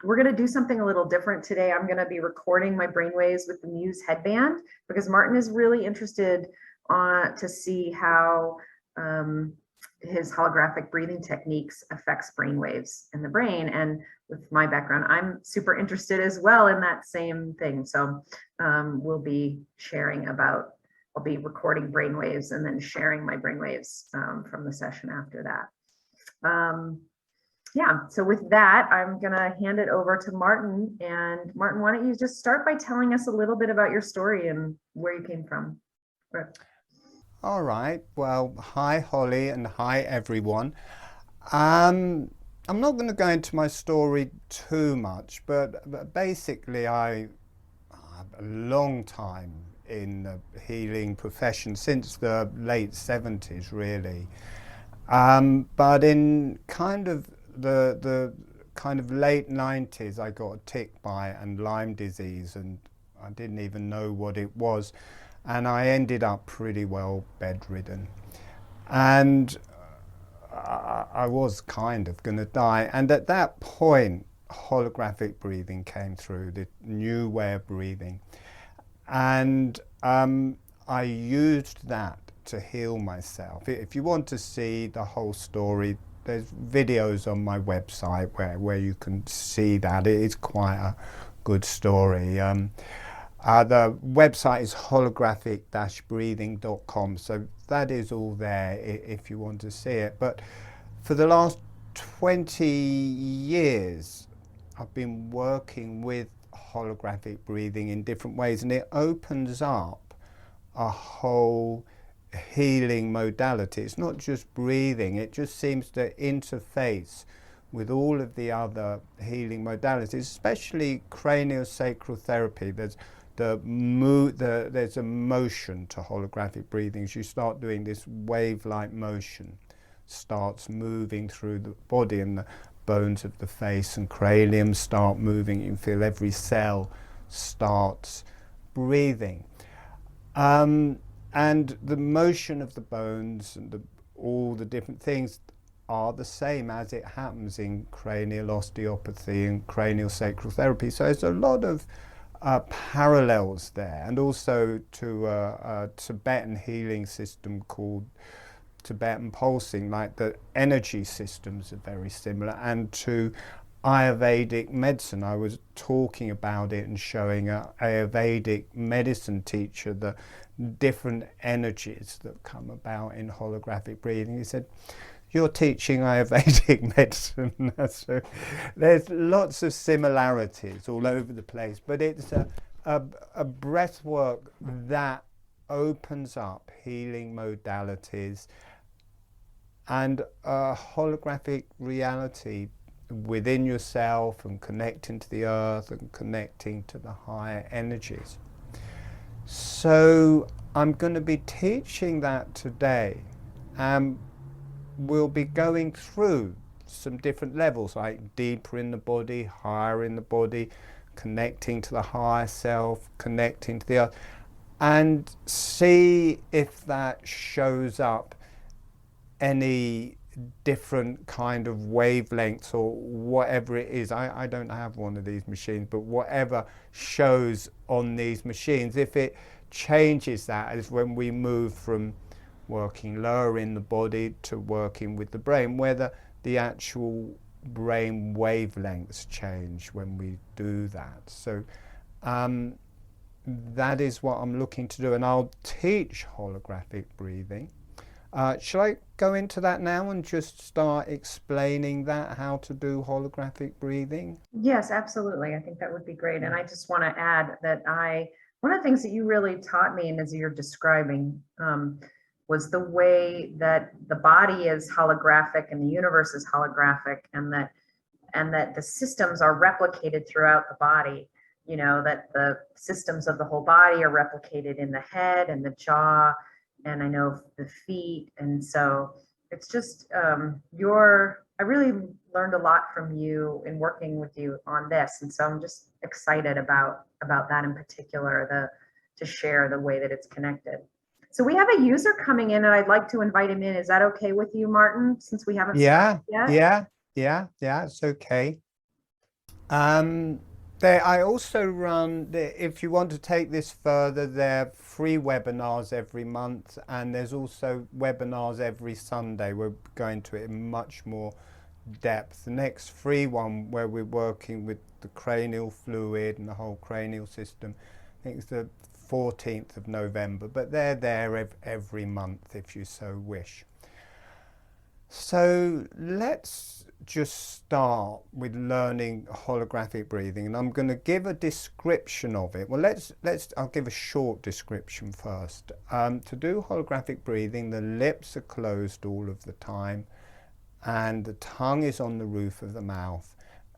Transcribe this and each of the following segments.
we're going to do something a little different today. I'm going to be recording my brainwaves with the Muse headband because Martin is really interested to see how his holographic breathing techniques affects brainwaves in the brain. And with my background, I'm super interested as well in that same thing. So we'll be sharing about, I'll be recording brainwaves and then sharing my brainwaves from the session after that. Yeah, so with that, I'm going to hand it over to Martin. And Martin, why don't you just start by telling us a little bit about your story and where you came from? All right. Well, hi, Holly, and hi, everyone. I'm not going to go into my story too much, but basically, I have a long time in the healing profession since the late 70s, really. But in kind of the kind of late 90s, I got a tick bite and Lyme disease, and I didn't even know what it was. And I ended up pretty well bedridden. And I was kind of going to die. And at that point, holographic breathing came through, the new way of breathing. And I used that to heal myself. If you want to see the whole story, there's videos on my website where you can see that. It is quite a good story. The website is holographic-breathing.com, so that is all there if you want to see it. But for the last 20 years, I've been working with holographic breathing in different ways, and it opens up a whole healing modality. It's not just breathing, it just seems to interface with all of the other healing modalities, especially craniosacral therapy. There's there's a motion to holographic breathing. As you start doing this wave-like motion, starts moving through the body, and the bones of the face and cranium start moving. You can feel every cell starts breathing. And the motion of the bones and all the different things are the same as it happens in cranial osteopathy and craniosacral therapy. So there's a lot of parallels there, and also to a Tibetan healing system called Tibetan pulsing, like the energy systems are very similar, and to Ayurvedic medicine. I was talking about it and showing an Ayurvedic medicine teacher the different energies that come about in holographic breathing. He said, "You're teaching Ayurvedic medicine." So there's lots of similarities all over the place, but it's a breath work that opens up healing modalities and a holographic reality within yourself, and connecting to the earth and connecting to the higher energies. So I'm going to be teaching that today. We'll be going through some different levels, like deeper in the body, higher in the body, connecting to the higher self, connecting to the earth, and see if that shows up any different kind of wavelengths or whatever it is. I don't have one of these machines, but whatever shows on these machines, if it changes that, is when we move from working lower in the body to working with the brain, whether the actual brain wavelengths change when we do that. So that is what I'm looking to do, and I'll teach holographic breathing. Shall I go into that now and just start explaining that, how to do holographic breathing? Yes, absolutely. I think that would be great. And I just want to add that one of the things that you really taught me, and as you're describing, was the way that the body is holographic and the universe is holographic, and that the systems are replicated throughout the body. You know, that the systems of the whole body are replicated in the head and the jaw, and I know the feet. And so it's just I really learned a lot from you in working with you on this, and so I'm just excited about that in particular, to share the way that it's connected. So we have a user coming in, and I'd like to invite him in. Is that okay with you, Martin, since we haven't started Yeah, yet? yeah, yeah, it's okay. Um, I also run, if you want to take this further, there are free webinars every month, and there's also webinars every Sunday. We're going to it in much more depth. The next free one, where we're working with the cranial fluid and the whole cranial system, I think it's the 14th of November, but they're there every month if you so wish. So let's just start with learning holographic breathing, and I'm going to give a description of it. Well, I'll give a short description first. To do holographic breathing, the lips are closed all of the time, and the tongue is on the roof of the mouth,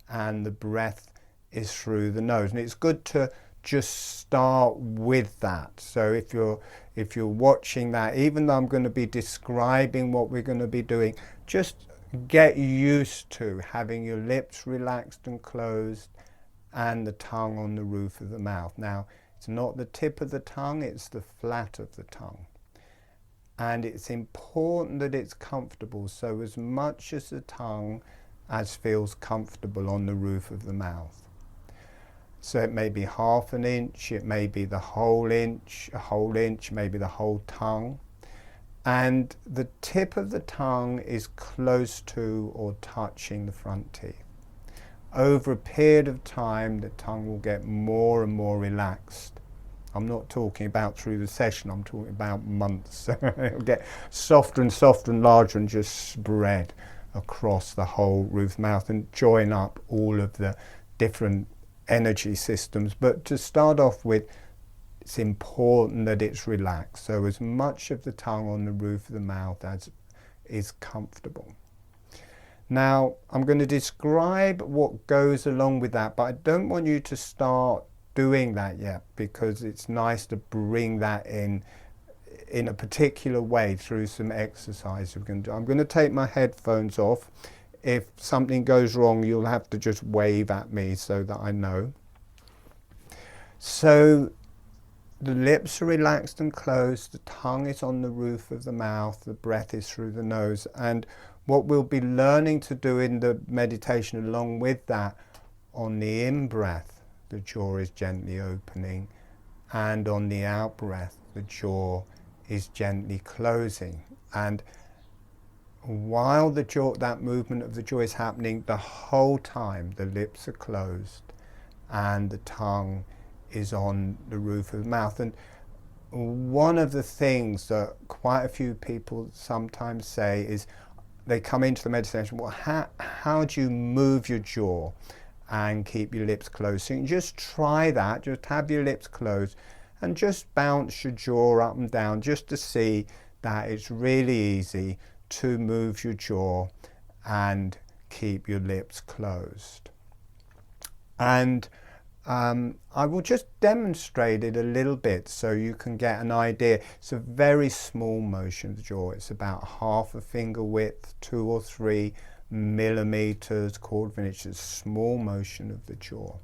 and the breath is through the nose. And it's good to just start with that. So if you're watching that, even though I'm going to be describing what we're going to be doing, just get used to having your lips relaxed and closed and the tongue on the roof of the mouth. Now, it's not the tip of the tongue, it's the flat of the tongue. And it's important that it's comfortable, so as much as the tongue as feels comfortable on the roof of the mouth. So it may be half an inch, it may be the whole inch, a whole inch, maybe the whole tongue. And the tip of the tongue is close to or touching the front teeth. Over a period of time, the tongue will get more and more relaxed. I'm not talking about through the session, I'm talking about months. It'll get softer and softer and larger and just spread across the whole roof mouth and join up all of the different energy systems. But to start off with, it's important that it's relaxed. So as much of the tongue on the roof of the mouth as is comfortable. Now, I'm going to describe what goes along with that, but I don't want you to start doing that yet, because it's nice to bring that in a particular way through some exercise we're going to do. I'm going to take my headphones off. If something goes wrong, you'll have to just wave at me so that I know. So the lips are relaxed and closed, the tongue is on the roof of the mouth, the breath is through the nose. And what we'll be learning to do in the meditation along with that, on the in-breath, the jaw is gently opening, and on the out-breath, the jaw is gently closing. And while that movement of the jaw is happening, the whole time the lips are closed and the tongue is on the roof of the mouth. And one of the things that quite a few people sometimes say is, they come into the meditation, well, how do you move your jaw and keep your lips closed? So you can just try that, just have your lips closed and just bounce your jaw up and down, just to see that it's really easy to move your jaw and keep your lips closed. And I will just demonstrate it a little bit so you can get an idea. It's a very small motion of the jaw. It's about half a finger width, 2 or 3 millimeters, quarter of an inch. It's a small motion of the jaw.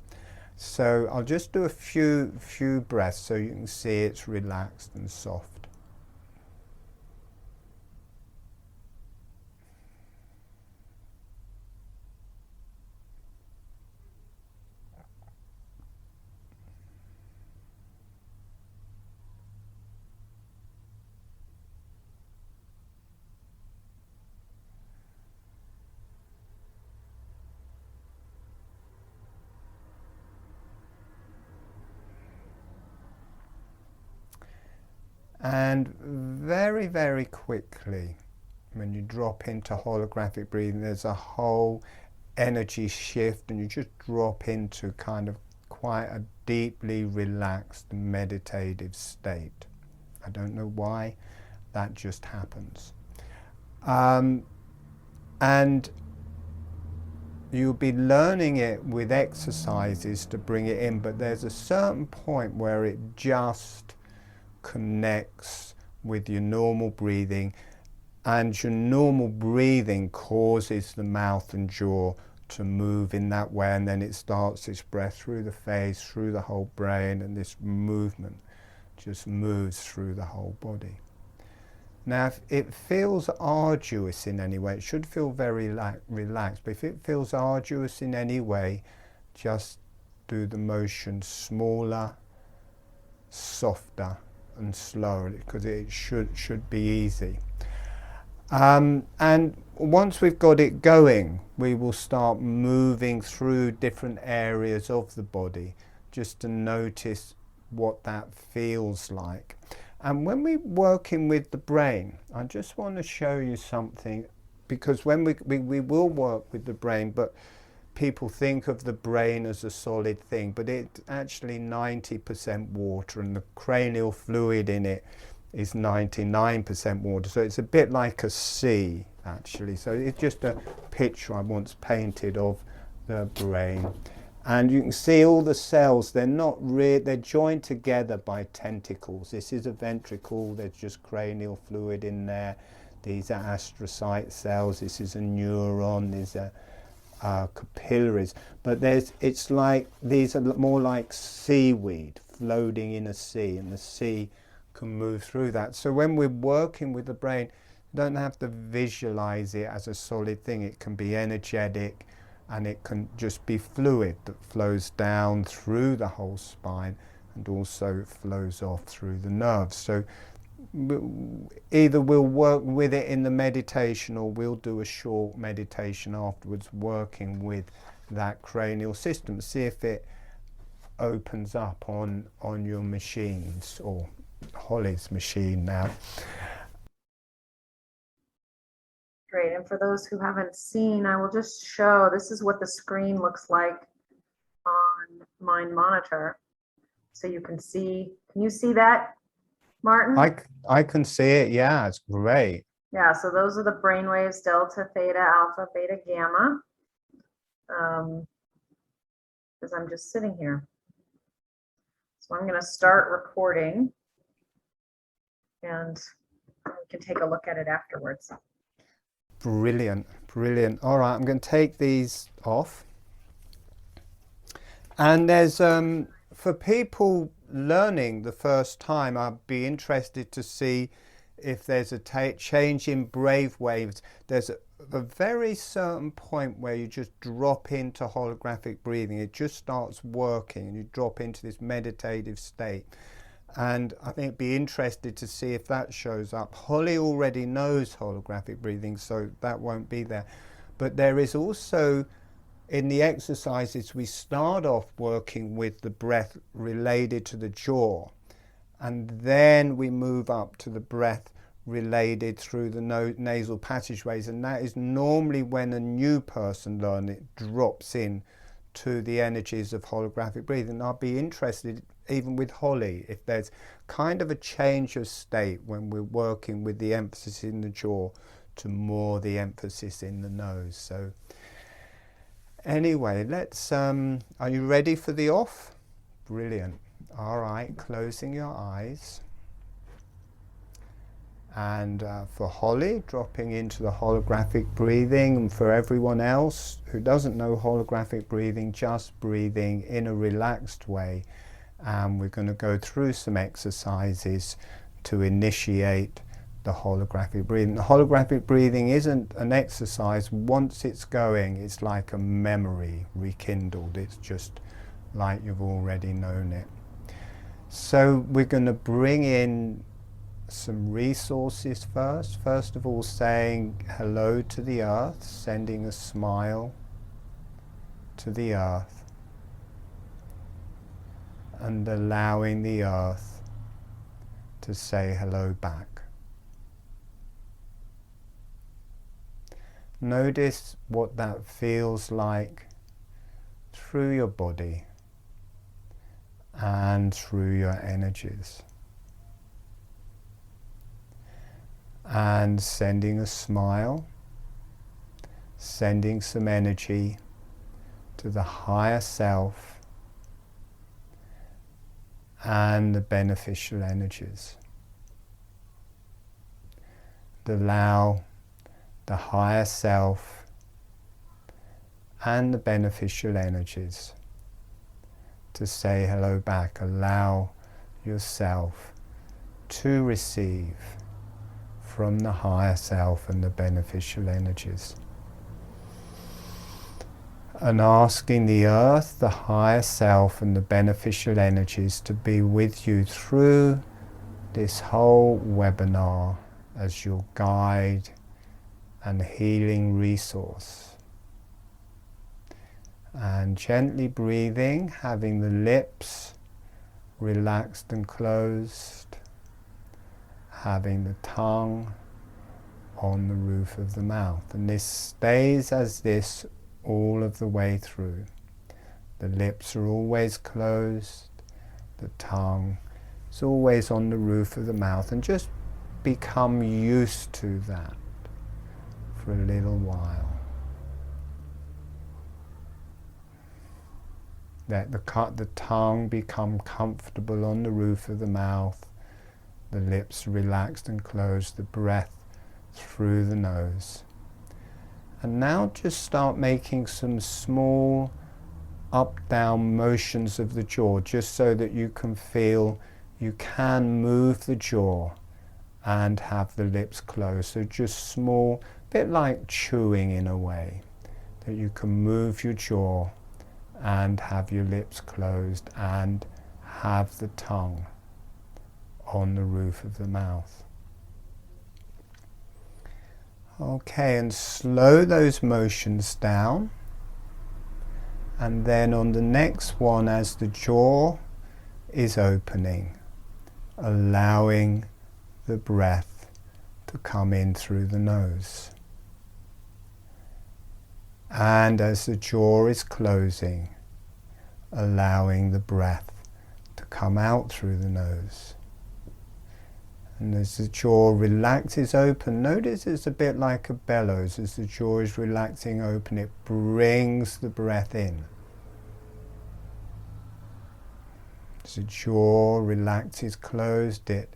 So I'll just do a few breaths so you can see it's relaxed and soft. And very, very quickly, when you drop into holographic breathing, there's a whole energy shift, and you just drop into kind of quite a deeply relaxed meditative state. I don't know why, that just happens. And you'll be learning it with exercises to bring it in, but there's a certain point where it just connects with your normal breathing, and your normal breathing causes the mouth and jaw to move in that way, and then it starts its breath through the face, through the whole brain, and this movement just moves through the whole body. Now, if it feels arduous in any way, it should feel very relaxed, but if it feels arduous in any way, just do the motion smaller, softer and slower, because it should be easy. And once we've got it going, we will start moving through different areas of the body just to notice what that feels like. And when we're working with the brain, I just want to show you something, because when we will work with the brain, but people think of the brain as a solid thing, but it's actually 90% water, and the cranial fluid in it is 99% water. So it's a bit like a sea, actually. So it's just a picture I once painted of the brain. And you can see all the cells, they're joined together by tentacles. This is a ventricle, there's just cranial fluid in there. These are astrocyte cells, this is a neuron, these are capillaries. But it's like, these are more like seaweed floating in a sea, and the sea can move through that. So when we're working with the brain, you don't have to visualize it as a solid thing. It can be energetic, and it can just be fluid that flows down through the whole spine and also flows off through the nerves. So either we'll work with it in the meditation, or we'll do a short meditation afterwards working with that cranial system. See if it opens up on your machines, or Holly's machine now. Great, and for those who haven't seen, I will just show, this is what the screen looks like on my monitor. So you can see, can you see that, Martin? I can see it, yeah, it's great. Yeah, so those are the brain waves, delta, theta, alpha, beta, gamma. Because I'm just sitting here. So I'm gonna start recording, and we can take a look at it afterwards. Brilliant, brilliant. All right, I'm going to take these off. And there's, for people learning the first time, I'd be interested to see if there's a change in brave waves. There's a very certain point where you just drop into holographic breathing. It just starts working, and you drop into this meditative state. And I think it'd be interested to see if that shows up. Holly already knows holographic breathing, so that won't be there. But there is also, in the exercises, we start off working with the breath related to the jaw, and then we move up to the breath related through the nasal passageways, and that is normally when a new person learns it, drops in to the energies of holographic breathing. I'll be interested, even with Holly, if there's kind of a change of state when we're working with the emphasis in the jaw to more the emphasis in the nose. So anyway, let's, are you ready for the off? Brilliant. All right, closing your eyes. And for Holly, dropping into the holographic breathing, and for everyone else who doesn't know holographic breathing, just breathing in a relaxed way. And we're going to go through some exercises to initiate the holographic breathing. The holographic breathing isn't an exercise. Once it's going, it's like a memory rekindled. It's just like you've already known it. So we're going to bring in some resources first. First of all, saying hello to the earth, sending a smile to the earth, and allowing the earth to say hello back. Notice what that feels like through your body and through your energies. And sending a smile, sending some energy to the higher self and the beneficial energies. Allow the higher self and the beneficial energies to say hello back. Allow yourself to receive from the higher self and the beneficial energies. and asking the earth, the higher self and the beneficial energies to be with you through this whole webinar as your guide and healing resource. And gently breathing, having the lips relaxed and closed, having the tongue on the roof of the mouth. And this stays as this all of the way through. The lips are always closed, the tongue is always on the roof of the mouth, and just become used to that for a little while. Let the tongue become comfortable on the roof of the mouth, the lips relaxed and closed, the breath through the nose. And now just start making some small up-down motions of the jaw, just so that you can feel you can move the jaw and have the lips closed. So just small, bit like chewing in a way, that you can move your jaw and have your lips closed and have the tongue on the roof of the mouth. Okay, and slow those motions down, and then on the next one, as the jaw is opening, allowing the breath to come in through the nose. And as the jaw is closing, allowing the breath to come out through the nose. And as the jaw relaxes open, notice it's a bit like a bellows. As the jaw is relaxing open, it brings the breath in. As the jaw relaxes closed, it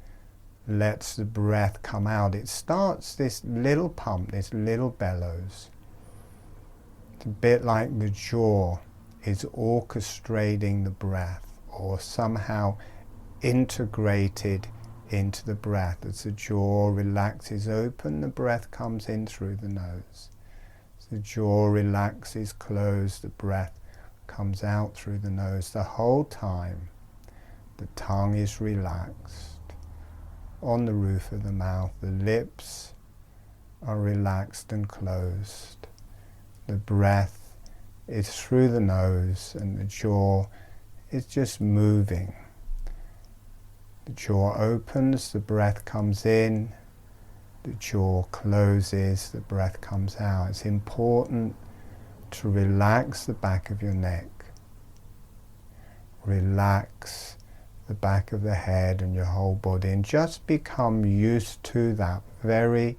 lets the breath come out. It starts this little pump, this little bellows. It's a bit like the jaw is orchestrating the breath, or somehow integrated into the breath. As the jaw relaxes open, the breath comes in through the nose. As the jaw relaxes closed, the breath comes out through the nose. The whole time the tongue is relaxed on the roof of the mouth, the lips are relaxed and closed, the breath is through the nose, and the jaw is just moving. The jaw opens, the breath comes in, the jaw closes, the breath comes out. It's important to relax the back of your neck, relax the back of the head and your whole body, and just become used to that, very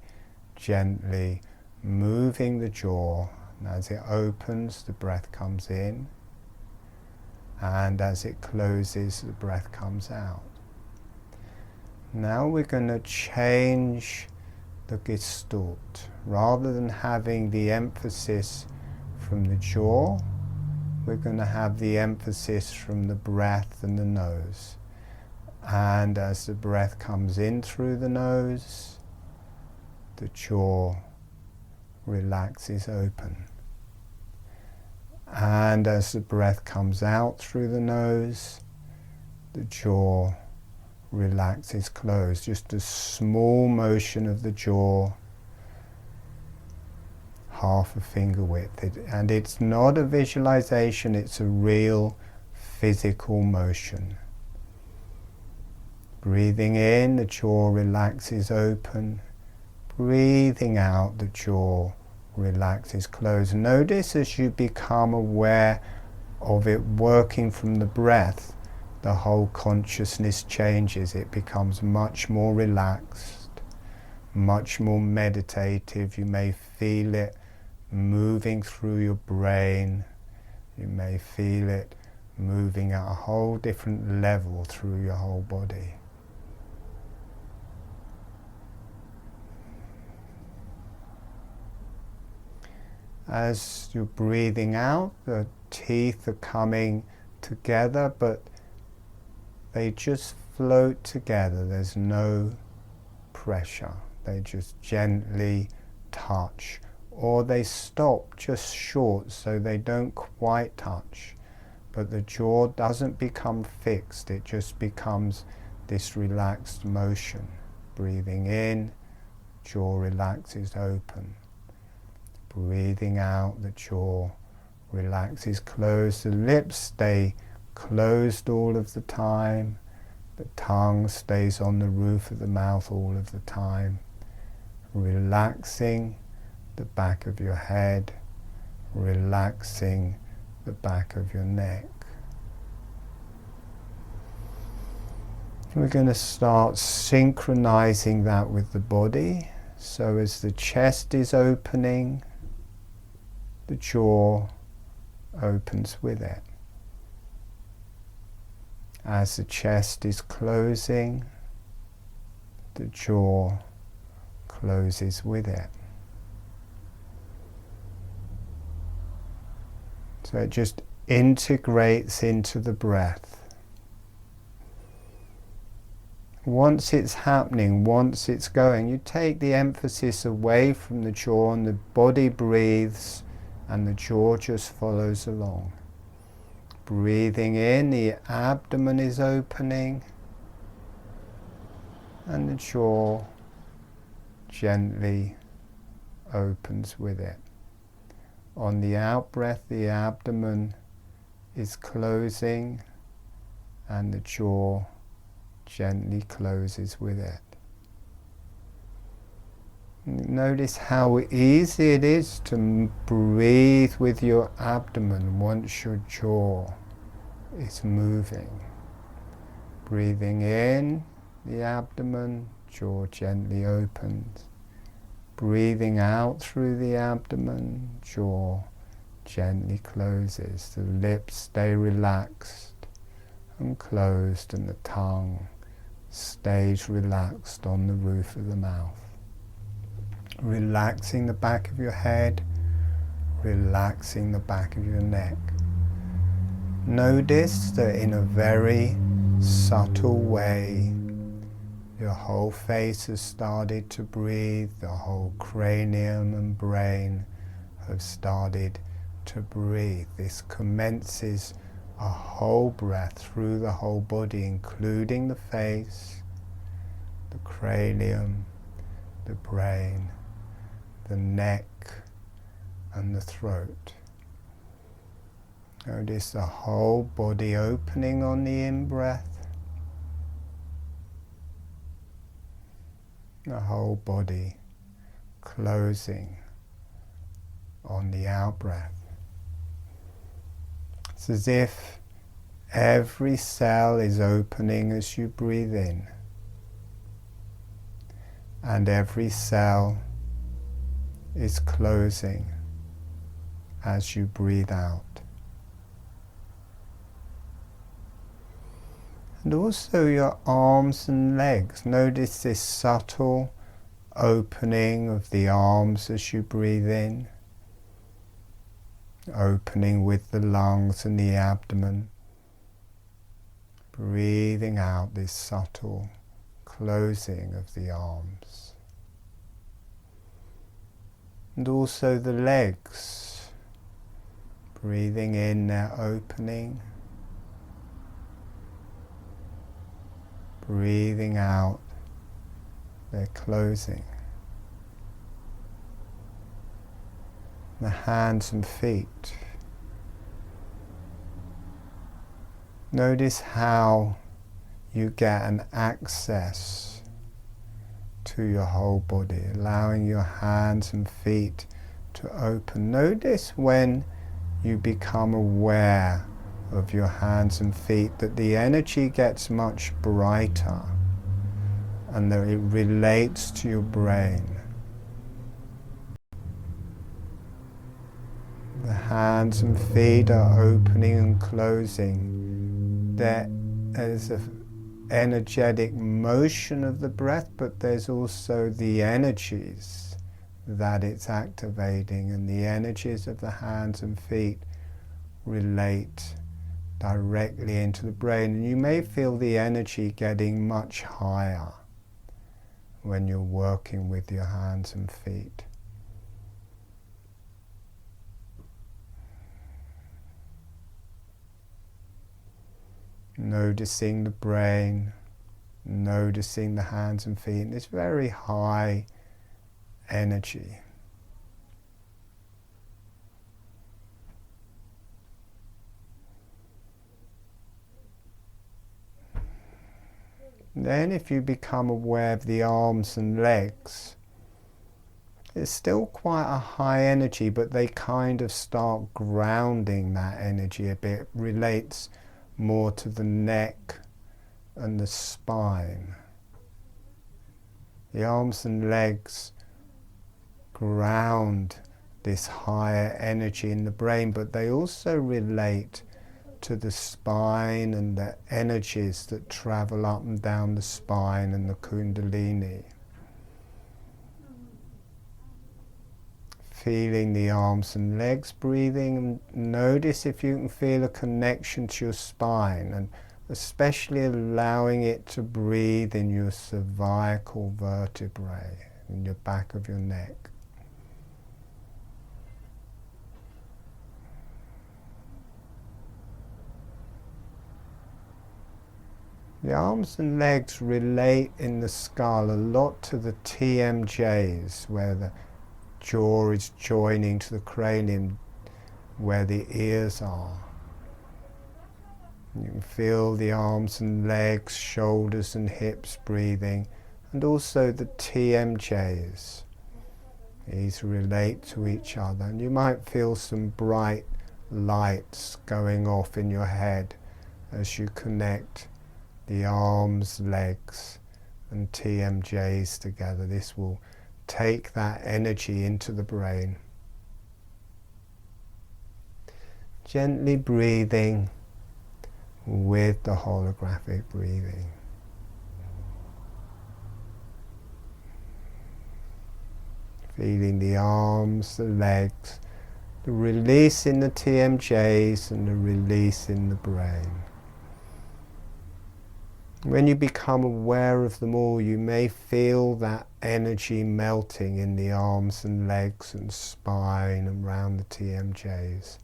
gently moving the jaw. And as it opens, the breath comes in, and as it closes, the breath comes out. Now we're going to change the gestalt. Rather than having the emphasis from the jaw, we're going to have the emphasis from the breath and the nose. And as the breath comes in through the nose, the jaw relaxes open. And as the breath comes out through the nose, the jaw relaxes closed. Just a small motion of the jaw, half a finger width. And it's not a visualization, it's a real physical motion. Breathing in, the jaw relaxes open. Breathing out, the jaw relaxes closed. Notice as you become aware of it working from the breath, the whole consciousness changes. It becomes much more relaxed, much more meditative. You may feel it moving through your brain. You may feel it moving at a whole different level through your whole body. As you're breathing out, the teeth are coming together, but they just float together. There's no pressure. They just gently touch or they stop just short so they don't quite touch, but the jaw doesn't become fixed, it just becomes this relaxed motion. Breathing in, jaw relaxes open. Breathing out, the jaw relaxes closed. The lips stay closed all of the time. The tongue stays on the roof of the mouth all of the time. Relaxing the back of your head, relaxing the back of your neck. We're going to start synchronizing that with the body. So as the chest is opening, the jaw opens with it. As the chest is closing, the jaw closes with it. So it just integrates into the breath. Once it's happening, once it's going, you take the emphasis away from the jaw and the body breathes and the jaw just follows along. Breathing in, the abdomen is opening and the jaw gently opens with it. On the out-breath, the abdomen is closing and the jaw gently closes with it. Notice how easy it is to breathe with your abdomen once your jaw is moving. Breathing in, the abdomen, jaw gently opens. Breathing out through the abdomen, jaw gently closes. The lips stay relaxed and closed and the tongue stays relaxed on the roof of the mouth. Relaxing the back of your head, relaxing the back of your neck. Notice that in a very subtle way, your whole face has started to breathe, the whole cranium and brain have started to breathe. This commences a whole breath through the whole body, including the face, the cranium, the brain, the neck and the throat. Notice the whole body opening on the in-breath, the whole body closing on the out-breath. It's as if every cell is opening as you breathe in, and every cell is closing as you breathe out. And also your arms and legs. Notice this subtle opening of the arms as you breathe in, opening with the lungs and the abdomen. Breathing out this subtle closing of the arms. And also the legs, breathing in their opening, breathing out their closing. The hands and feet. Notice how you get an access to your whole body, allowing your hands and feet to open. Notice when you become aware of your hands and feet that the energy gets much brighter and that it relates to your brain. The hands and feet are opening and closing. There is an energetic motion of the breath, but there's also the energies that it's activating, and the energies of the hands and feet relate directly into the brain. And you may feel the energy getting much higher when you're working with your hands and feet. noticing the brain, noticing the hands and feet in this very high energy. Then if you become aware of the arms and legs, it's still quite a high energy, but they kind of start grounding that energy a bit. It relates more to the neck and the spine. The arms and legs ground this higher energy in the brain, but they also relate to the spine and the energies that travel up and down the spine and the kundalini. Feeling the arms and legs breathing, and notice if you can feel a connection to your spine, and especially allowing it to breathe in your cervical vertebrae, in your back of your neck. The arms and legs relate in the skull a lot to the TMJs, where the jaw is joining to the cranium, where the ears are. You can feel the arms and legs, shoulders and hips breathing, and also the TMJs. These relate to each other, and you might feel some bright lights going off in your head as you connect the arms, legs and TMJs together. This will take that energy into the brain. Gently breathing with the holographic breathing. Feeling the arms, the legs, the release in the TMJs and the release in the brain. When you become aware of them all, you may feel that energy melting in the arms and legs and spine and around the TMJs.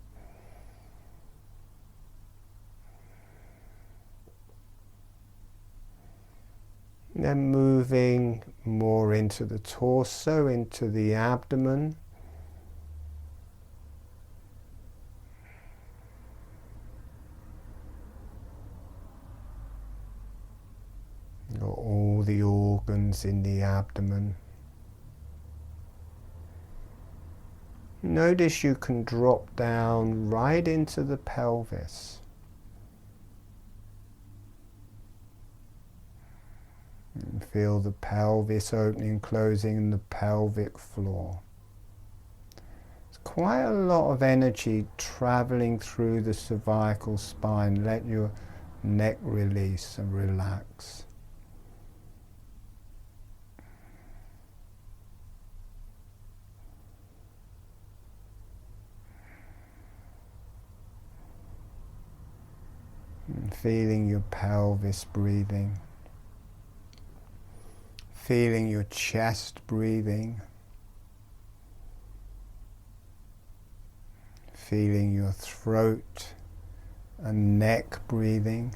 And then moving more into the torso, into the abdomen. All the organs in the abdomen. Notice you can drop down right into the pelvis. And feel the pelvis opening and closing and the pelvic floor. There's quite a lot of energy traveling through the cervical spine. Let your neck release and relax. And feeling your pelvis breathing. Feeling your chest breathing. Feeling your throat and neck breathing.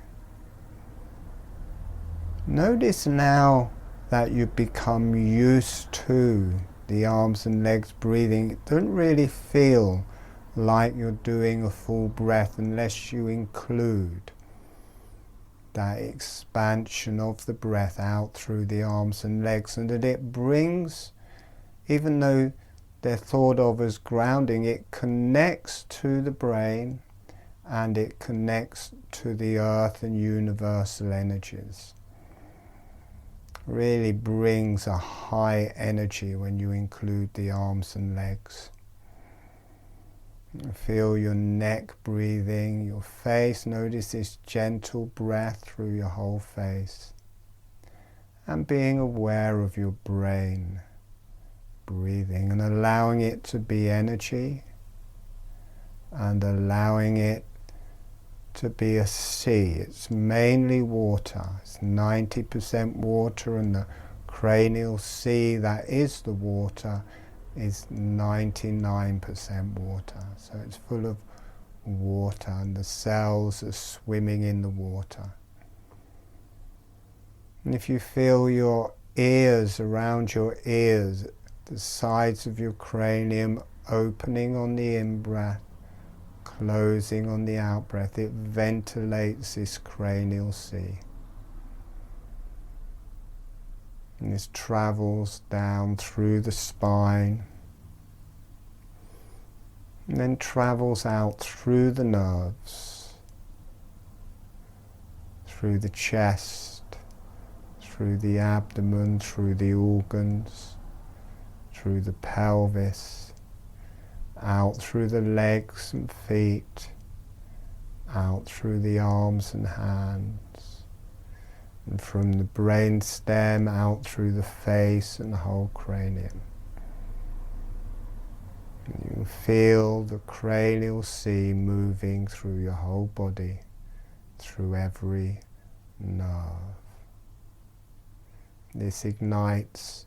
Notice now that you've become used to the arms and legs breathing. It doesn't really feel like you're doing a full breath unless you include that expansion of the breath out through the arms and legs, and that it brings, even though they're thought of as grounding, it connects to the brain and it connects to the earth and universal energies. Really brings a high energy when you include the arms and legs. Feel your neck breathing, your face. Notice this gentle breath through your whole face. And being aware of your brain breathing and allowing it to be energy and allowing it to be a sea. It's mainly water. It's 90% water, and the cranial sea that is the water is 99% water. So it's full of water and the cells are swimming in the water. And if you feel your ears, around your ears, the sides of your cranium opening on the in-breath, closing on the out-breath, it ventilates this cranial sea. And this travels down through the spine, and then travels out through the nerves, through the chest, through the abdomen, through the organs, through the pelvis, out through the legs and feet, out through the arms and hands, and from the brain stem out through the face and the whole cranium. And you feel the cranial sea moving through your whole body, through every nerve. This ignites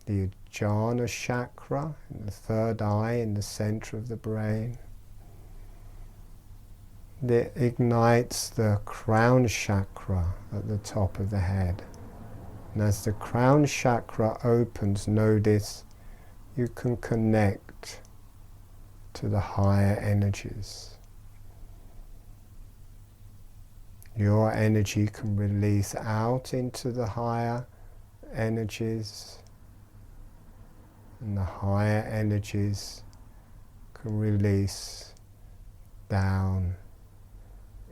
the Ajna chakra in the third eye in the center of the brain. It ignites the crown chakra at the top of the head. And as the crown chakra opens, notice you can connect to the higher energies. Your energy can release out into the higher energies, and the higher energies can release down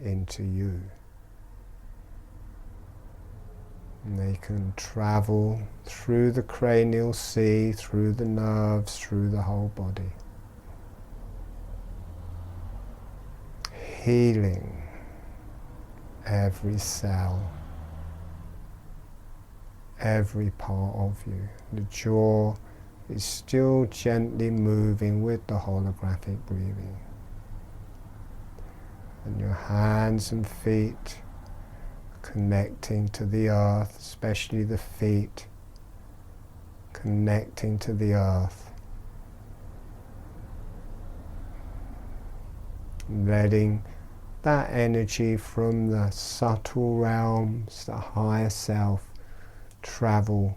into you. And they can travel through the cranial sea, through the nerves, through the whole body. Healing every cell, every part of you. The jaw is still gently moving with the holographic breathing. And your hands and feet connecting to the earth, especially the feet, connecting to the earth. Letting that energy from the subtle realms, the higher self, travel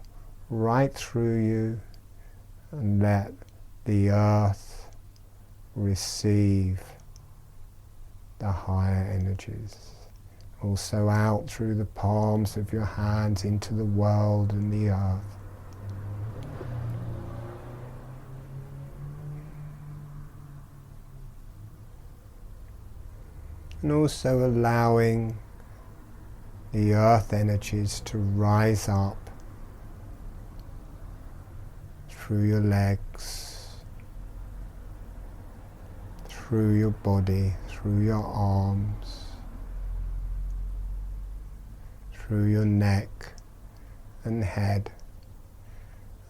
right through you, and let the earth receive the higher energies. Also out through the palms of your hands into the world and the earth. And also allowing the earth energies to rise up through your legs, through your body, through your arms, through your neck and head,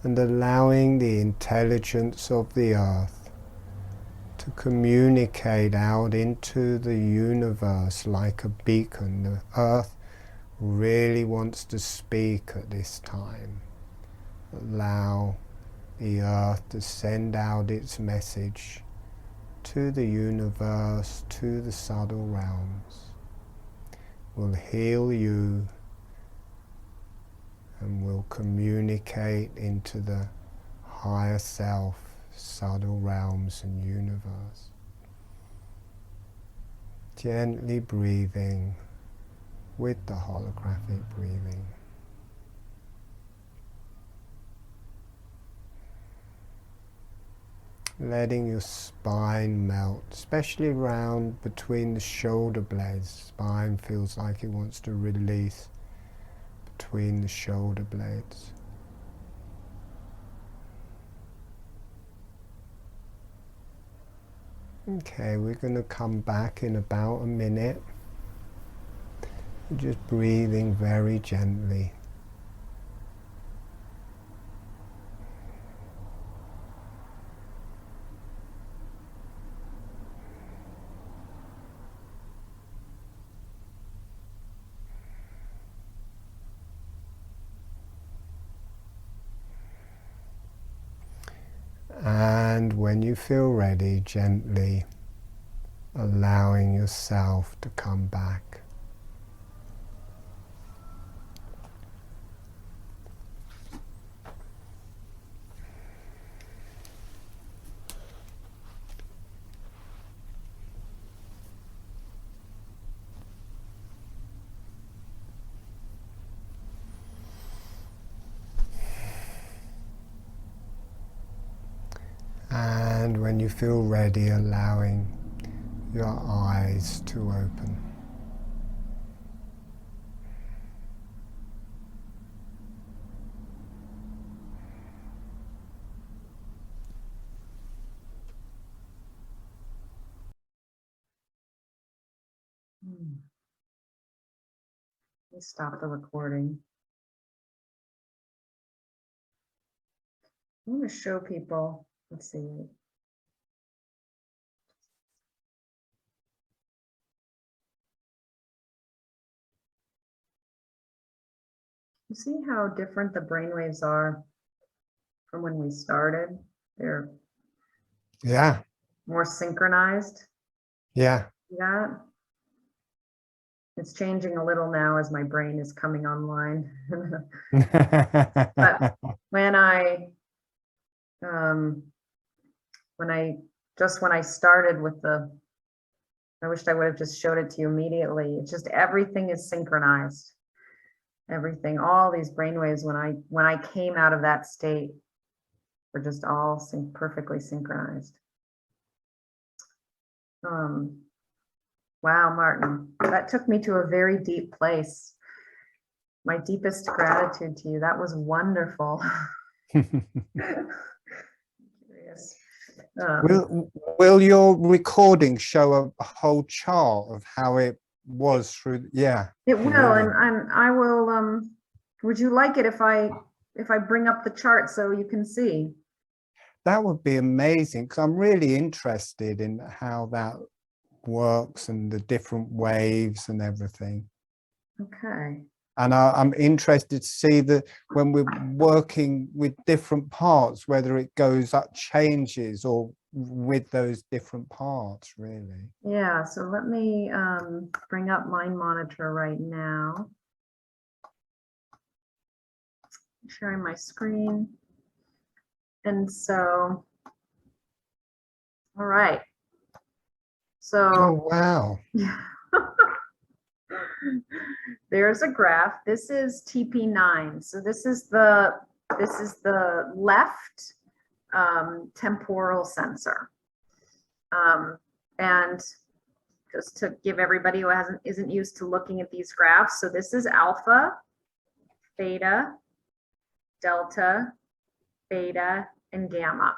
and allowing the intelligence of the earth to communicate out into the universe like a beacon. The earth really wants to speak at this time. Allow the earth to send out its message to the universe, to the subtle realms. Will heal you and will communicate into the higher self, subtle realms and universe. Gently breathing with the holographic breathing. Letting your spine melt, especially around between the shoulder blades. Spine feels like it wants to release between the shoulder blades. Okay, we're going to come back in about a minute. Just breathing very gently. And when you feel ready, gently allowing yourself to come back. And when you feel ready, allowing your eyes to open. Let me stop the recording. I want to show people, let's see. You see how different the brainwaves are from when we started? They're more synchronized. Yeah. Yeah. It's changing a little now as my brain is coming online. But when I started with I wished I would have just showed it to you immediately. It's just everything is synchronized. Everything, all these brainwaves when I came out of that state were just all perfectly synchronized. Wow, Martin, that took me to a very deep place. My deepest gratitude to you. That was wonderful. Curious. Will your recording show a whole chart of how it was through? Yeah, it will, and I will. Would you like it if I bring up the chart so you can see? That would be amazing, because I'm really interested in how that works and the different waves and everything. Okay. And I'm interested to see that when we're working with different parts, whether it goes up, changes, or with those different parts, really. Yeah, so let me bring up Mind Monitor right now. Sharing my screen. And so, all right. So, oh, wow. There's a graph. This is TP9. So this is the left temporal sensor. And just to give everybody who isn't used to looking at these graphs, so this is alpha, theta, delta, beta, and gamma.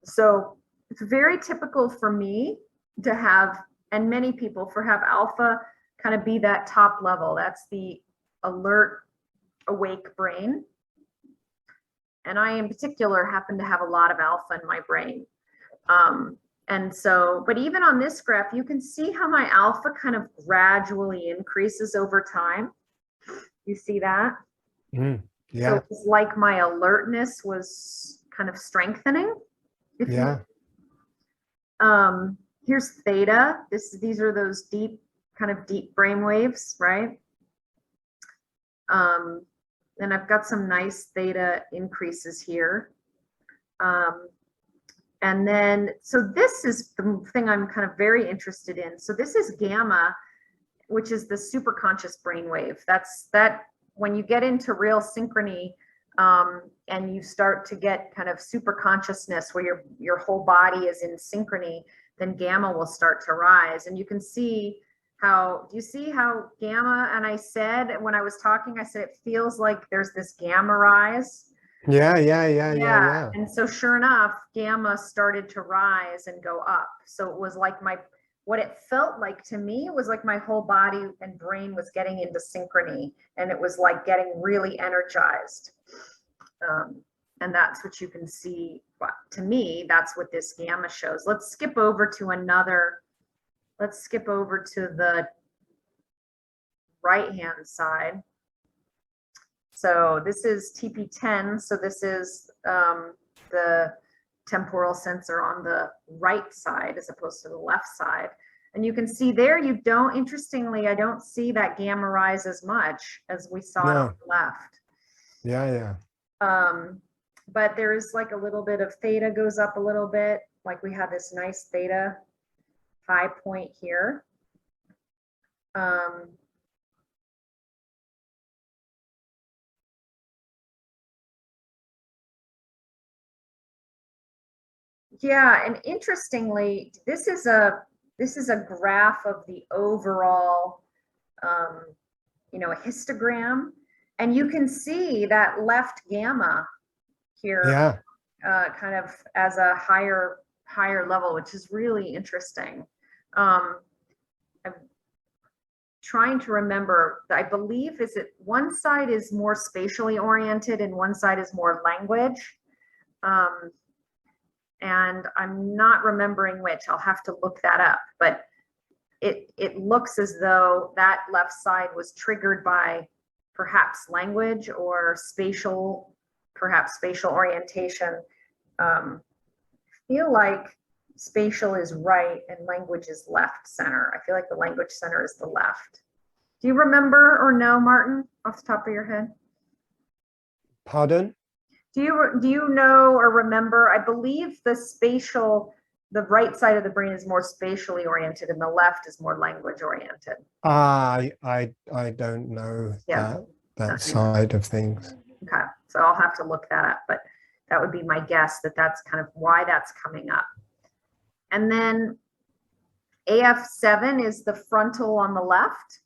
So it's very typical for me to have, and many people, have alpha kind of be that top level. That's the alert, awake brain. And I, in particular, happen to have a lot of alpha in my brain. And so, but even on this graph, you can see how my alpha kind of gradually increases over time. You see that? Yeah. So it's like my alertness was kind of strengthening. Yeah. Here's theta. These are those deep brain waves, right? And I've got some nice theta increases here. And then, so this is the thing I'm kind of very interested in. So this is gamma, which is the superconscious brainwave. That's when you get into real synchrony, and you start to get kind of super consciousness where your whole body is in synchrony, then gamma will start to rise. And you can see do you see how gamma, and I said, when I was talking, I said, it feels like there's this gamma rise. Yeah. And so sure enough, gamma started to rise and go up. So it was like what it felt like to me was like my whole body and brain was getting into synchrony, and it was like getting really energized. And that's what you can see. But to me, that's what this gamma shows. Let's skip over to the right-hand side. So this is TP10. So this is the temporal sensor on the right side as opposed to the left side. And you can see there, interestingly, I don't see that gamma rise as much as we saw it on the left. Yeah. But there's like a little bit of theta goes up a little bit. Like we have this nice theta high point here. Yeah, and interestingly, this is a graph of the overall, um, a histogram, and you can see that left gamma here, Yeah. kind of as a higher level, which is really interesting. Um, I'm trying to remember. I believe is it one side is more spatially oriented and one side is more language. Um, and I'm not remembering which. I'll have to look that up, but it looks as though that left side was triggered by perhaps language or perhaps spatial orientation. Feel like spatial is right and language is left center. I feel like the language center is the left. Do you remember or know, Martin, off the top of your head? Pardon? Do you know or remember? I believe the right side of the brain is more spatially oriented and the left is more language oriented. I don't know Yeah. that side of things. Okay, so I'll have to look that up, but that would be my guess that that's kind of why that's coming up. And then AF7 is the frontal on the left.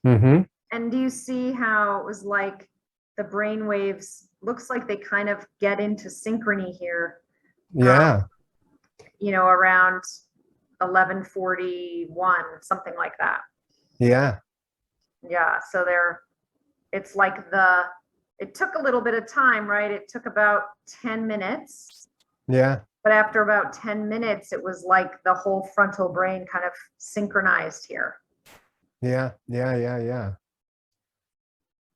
Mm-hmm. And do you see how it was like the brain waves looks like they kind of get into synchrony here, Yeah. around 11:41, something like that. Yeah. Yeah, so it's like it took a little bit of time, right? It took about 10 minutes. Yeah. But after about 10 minutes, it was like the whole frontal brain kind of synchronized here. Yeah. Yeah. Yeah. Yeah.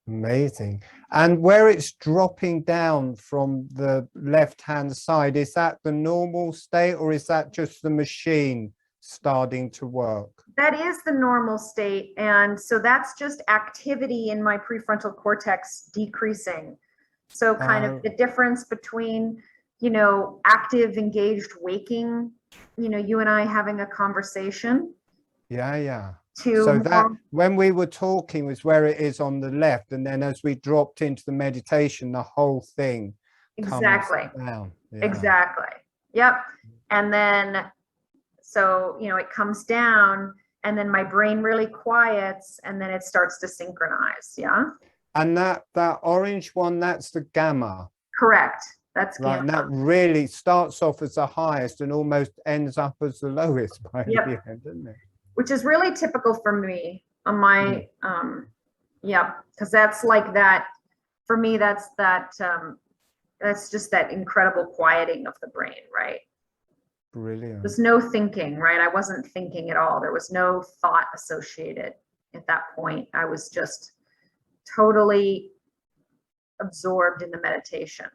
Amazing. And where it's dropping down from the left-hand side, is that the normal state or is that just the machine starting to work? That is the normal state. And so that's just activity in my prefrontal cortex decreasing. So kind of the difference between, active, engaged, waking, you and I having a conversation. Yeah, yeah. To so that when we were talking was where it is on the left, and then as we dropped into the meditation, the whole thing exactly comes down. Yeah. Exactly. Yep. And then so it comes down and then my brain really quiets and then it starts to synchronize. Yeah. And that orange one, that's the gamma. Correct. That's right. gamma. And that really starts off as the highest and almost ends up as the lowest by the end, doesn't it? Which is really typical for me on my because that's like that for me. That's just that incredible quieting of the brain, right? Brilliant. There's no thinking, right? I wasn't thinking at all. There was no thought associated at that point. I was just totally absorbed in the meditation.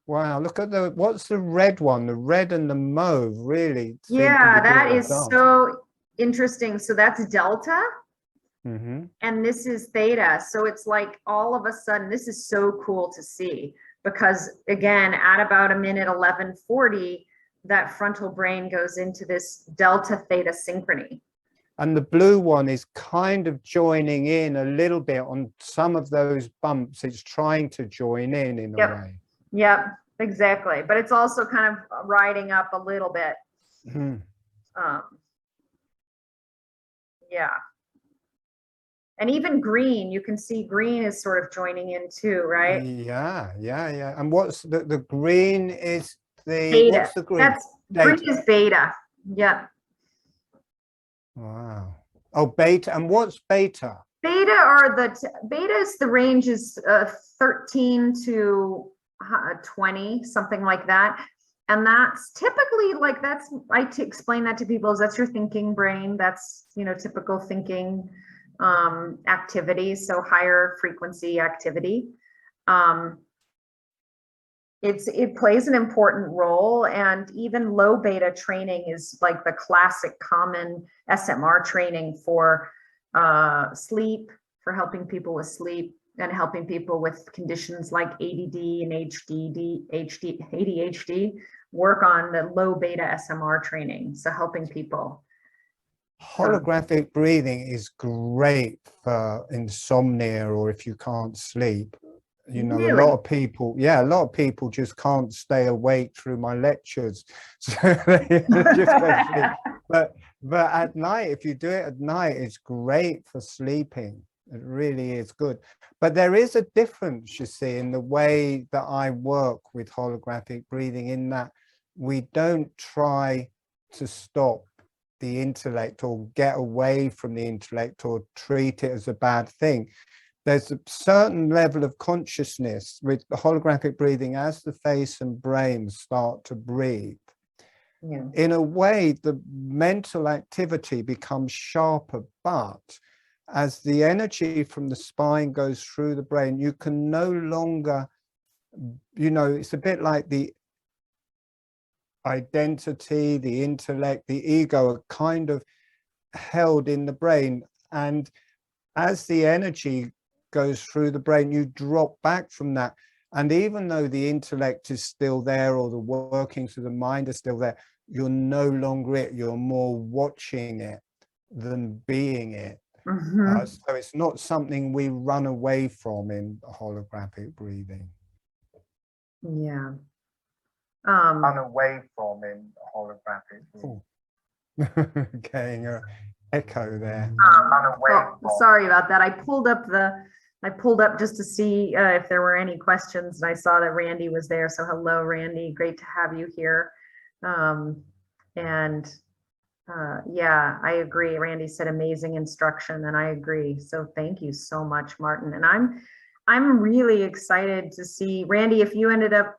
Wow, look at what's the red one? The red and the mauve, really. Yeah, that is so interesting. So that's delta. Mm-hmm. And this is theta. So it's like all of a sudden, this is so cool to see because again, at about a minute 11:40, that frontal brain goes into this delta theta synchrony. And the blue one is kind of joining in a little bit on some of those bumps. It's trying to join in a way. Yep, exactly. But it's also kind of riding up a little bit. Mm-hmm. Yeah. And even green, you can see green is sort of joining in too, right? Yeah, yeah, yeah. And what's the green is the beta. What's the green? Green is beta. Yep. Wow. Oh, beta. And what's beta? Beta is the range is 13 to 20, something like that. And that's typically I explain that to people is that's your thinking brain. That's, typical thinking activity. So higher frequency activity. It plays an important role, and even low beta training is like the classic common SMR training for sleep, for helping people with sleep and helping people with conditions like ADD and ADHD work on the low beta SMR training. So helping people. Holographic breathing is great for insomnia or if you can't sleep. You know, Really? a lot of people just can't stay awake through my lectures. So they just go to sleep. But at night, if you do it at night, it's great for sleeping. It really is good. But there is a difference, you see, in the way that I work with holographic breathing, in that we don't try to stop the intellect or get away from the intellect or treat it as a bad thing. There's a certain level of consciousness with the holographic breathing as the face and brain start to breathe. Yeah. In a way, the mental activity becomes sharper, but as the energy from the spine goes through the brain, you can no longer, you know, it's a bit like the identity, the intellect, the ego are kind of held in the brain. And as the energy goes through the brain, you drop back from that. And even though the intellect is still there, or the workings of the mind are still there, you're no longer it. You're more watching it than being it. So it's not something we run away from in holographic breathing. Yeah. Run away from in holographic breathing. Getting an echo there. Sorry about that. I pulled up just to see if there were any questions, and I saw that Randy was there. So hello, Randy. Great to have you here. Yeah, I agree. Randy said amazing instruction, and I agree. So thank you so much, Martin. And I'm really excited to see, Randy, if you ended up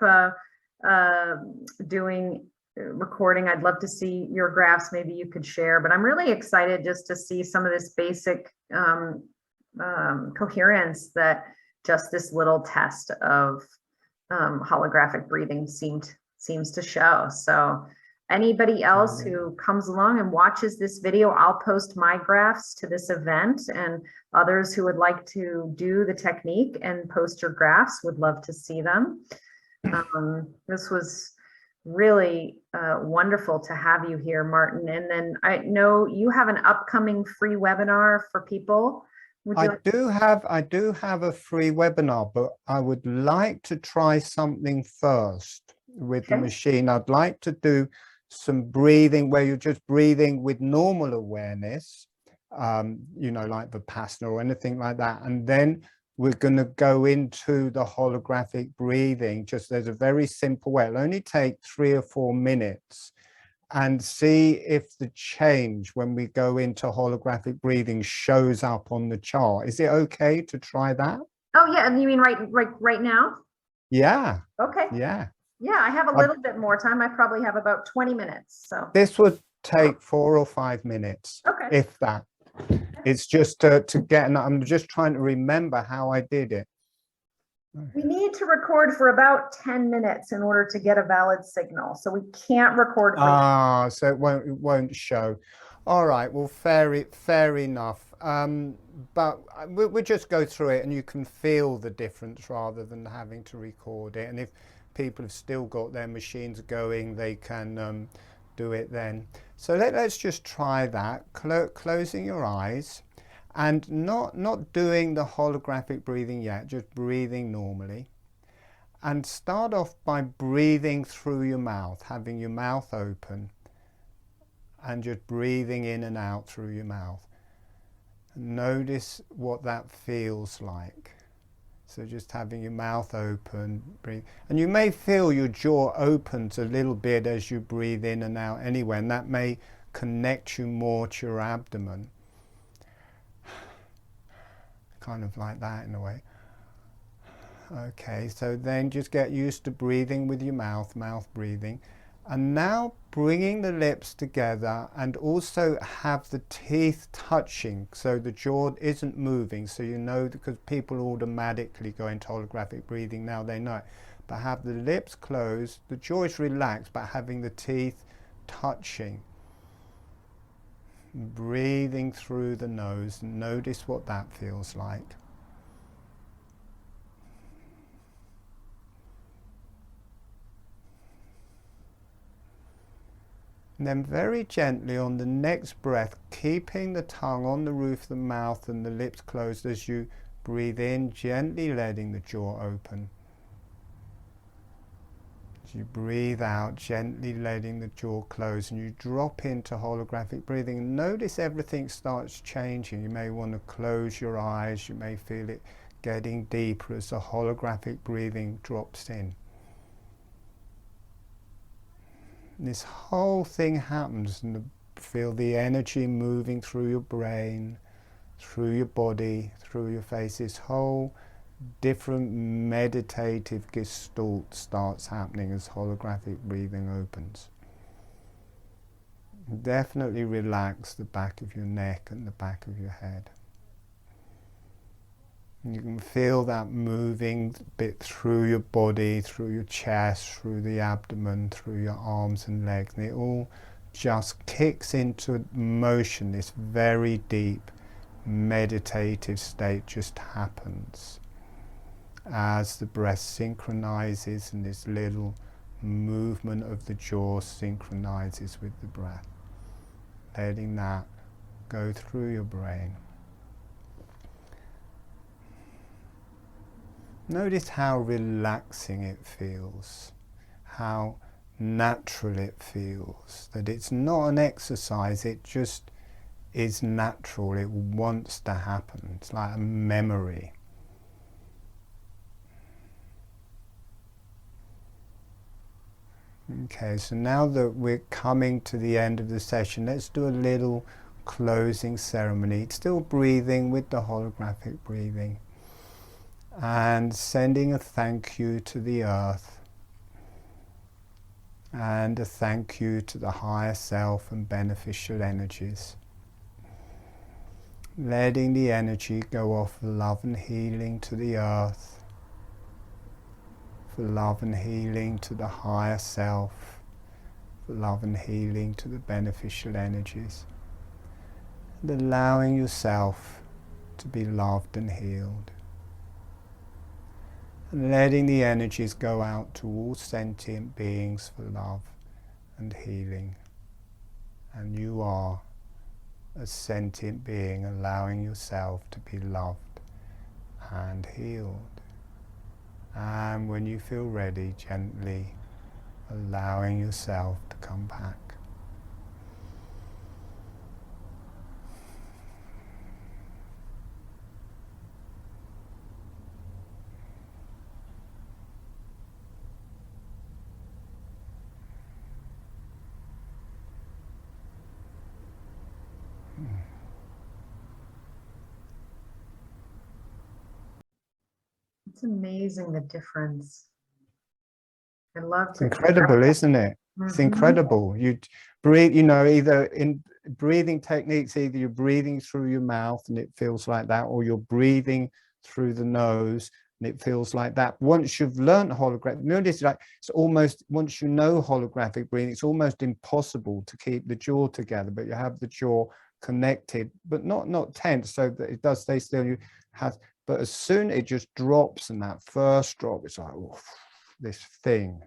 doing recording, I'd love to see your graphs. Maybe you could share, but I'm really excited just to see some of this basic coherence that just this little test of holographic breathing seems to show. So anybody else who comes along and watches this video, I'll post my graphs to this event, and others who would like to do the technique and post your graphs would love to see them. This was really wonderful to have you here, Martin. And then I know you have an upcoming free webinar for people. I do have a free webinar, but I would like to try something first with the machine. I'd like to do some breathing where you're just breathing with normal awareness, you know, like Vipassana or anything like that. And then we're going to go into the holographic breathing. Just there's a very simple way. It'll only take 3 or 4 minutes, and see if the change when we go into holographic breathing shows up on the chart. Is it okay to try that? Oh yeah, and you mean right now? Yeah. Okay. Yeah. Yeah, I have a little bit more time. I probably have about 20 minutes. So this would take 4 or 5 minutes, if that. It's just to get, and I'm just trying to remember how I did it. We need to record for about 10 minutes in order to get a valid signal. So we can't record. So it won't show. All right, well, fair enough. But we'll just go through it, and you can feel the difference rather than having to record it. And if people have still got their machines going, they can do it then. So let's just try that, closing your eyes and not doing the holographic breathing yet, just breathing normally. And start off by breathing through your mouth, having your mouth open, and just breathing in and out through your mouth. Notice what that feels like. So just having your mouth open, breathe. And you may feel your jaw opens a little bit as you breathe in and out anyway, and that may connect you more to your abdomen. Kind of like that in a way. Okay, so then just get used to breathing with your mouth breathing. And now bringing the lips together, and also have the teeth touching so the jaw isn't moving, so you know, because people automatically go into holographic breathing now, they know it. But have the lips closed, the jaw is relaxed, but having the teeth touching. Breathing through the nose, notice what that feels like. And then very gently on the next breath, keeping the tongue on the roof of the mouth and the lips closed as you Breathe in, gently letting the jaw open. As you breathe out, gently letting the jaw close, and you drop into holographic breathing. Notice everything starts changing. You may want to close your eyes. You may feel it getting deeper as the holographic breathing drops in. This whole thing happens, and feel the energy moving through your brain, through your body, through your face. This whole different meditative gestalt starts happening as holographic breathing opens. Definitely relax the back of your neck and the back of your head. You can feel that moving bit through your body, through your chest, through the abdomen, through your arms and legs, and it all just kicks into motion. This very deep meditative state just happens as the breath synchronizes and this little movement of the jaw synchronizes with the breath, letting that go through your brain. Notice how relaxing it feels, how natural it feels, that it's not an exercise, it just is natural, it wants to happen. It's like a memory. Okay, so now that we're coming to the end of the session, let's do a little closing ceremony. Still breathing with the holographic breathing, and sending a thank you to the earth, and a thank you to the higher self and beneficial energies. Letting the energy go off for love and healing to the earth, for love and healing to the higher self, for love and healing to the beneficial energies, and allowing yourself to be loved and healed. And letting the energies go out to all sentient beings for love and healing. And you are a sentient being, allowing yourself to be loved and healed. And when you feel ready, gently allowing yourself to come back. It's amazing the difference. I love It's incredible, isn't it? It's incredible. You breathe, you know, either in breathing techniques, either you're breathing through your mouth and it feels like that, or you're breathing through the nose and it feels like that. Once you've learned holographic, notice like it's almost, once you know holographic breathing, it's almost impossible to keep the jaw together, but you have the jaw connected, but not tense, so that it does stay still. You have, but as soon as it just drops, and that first drop, it's like, oof, this thing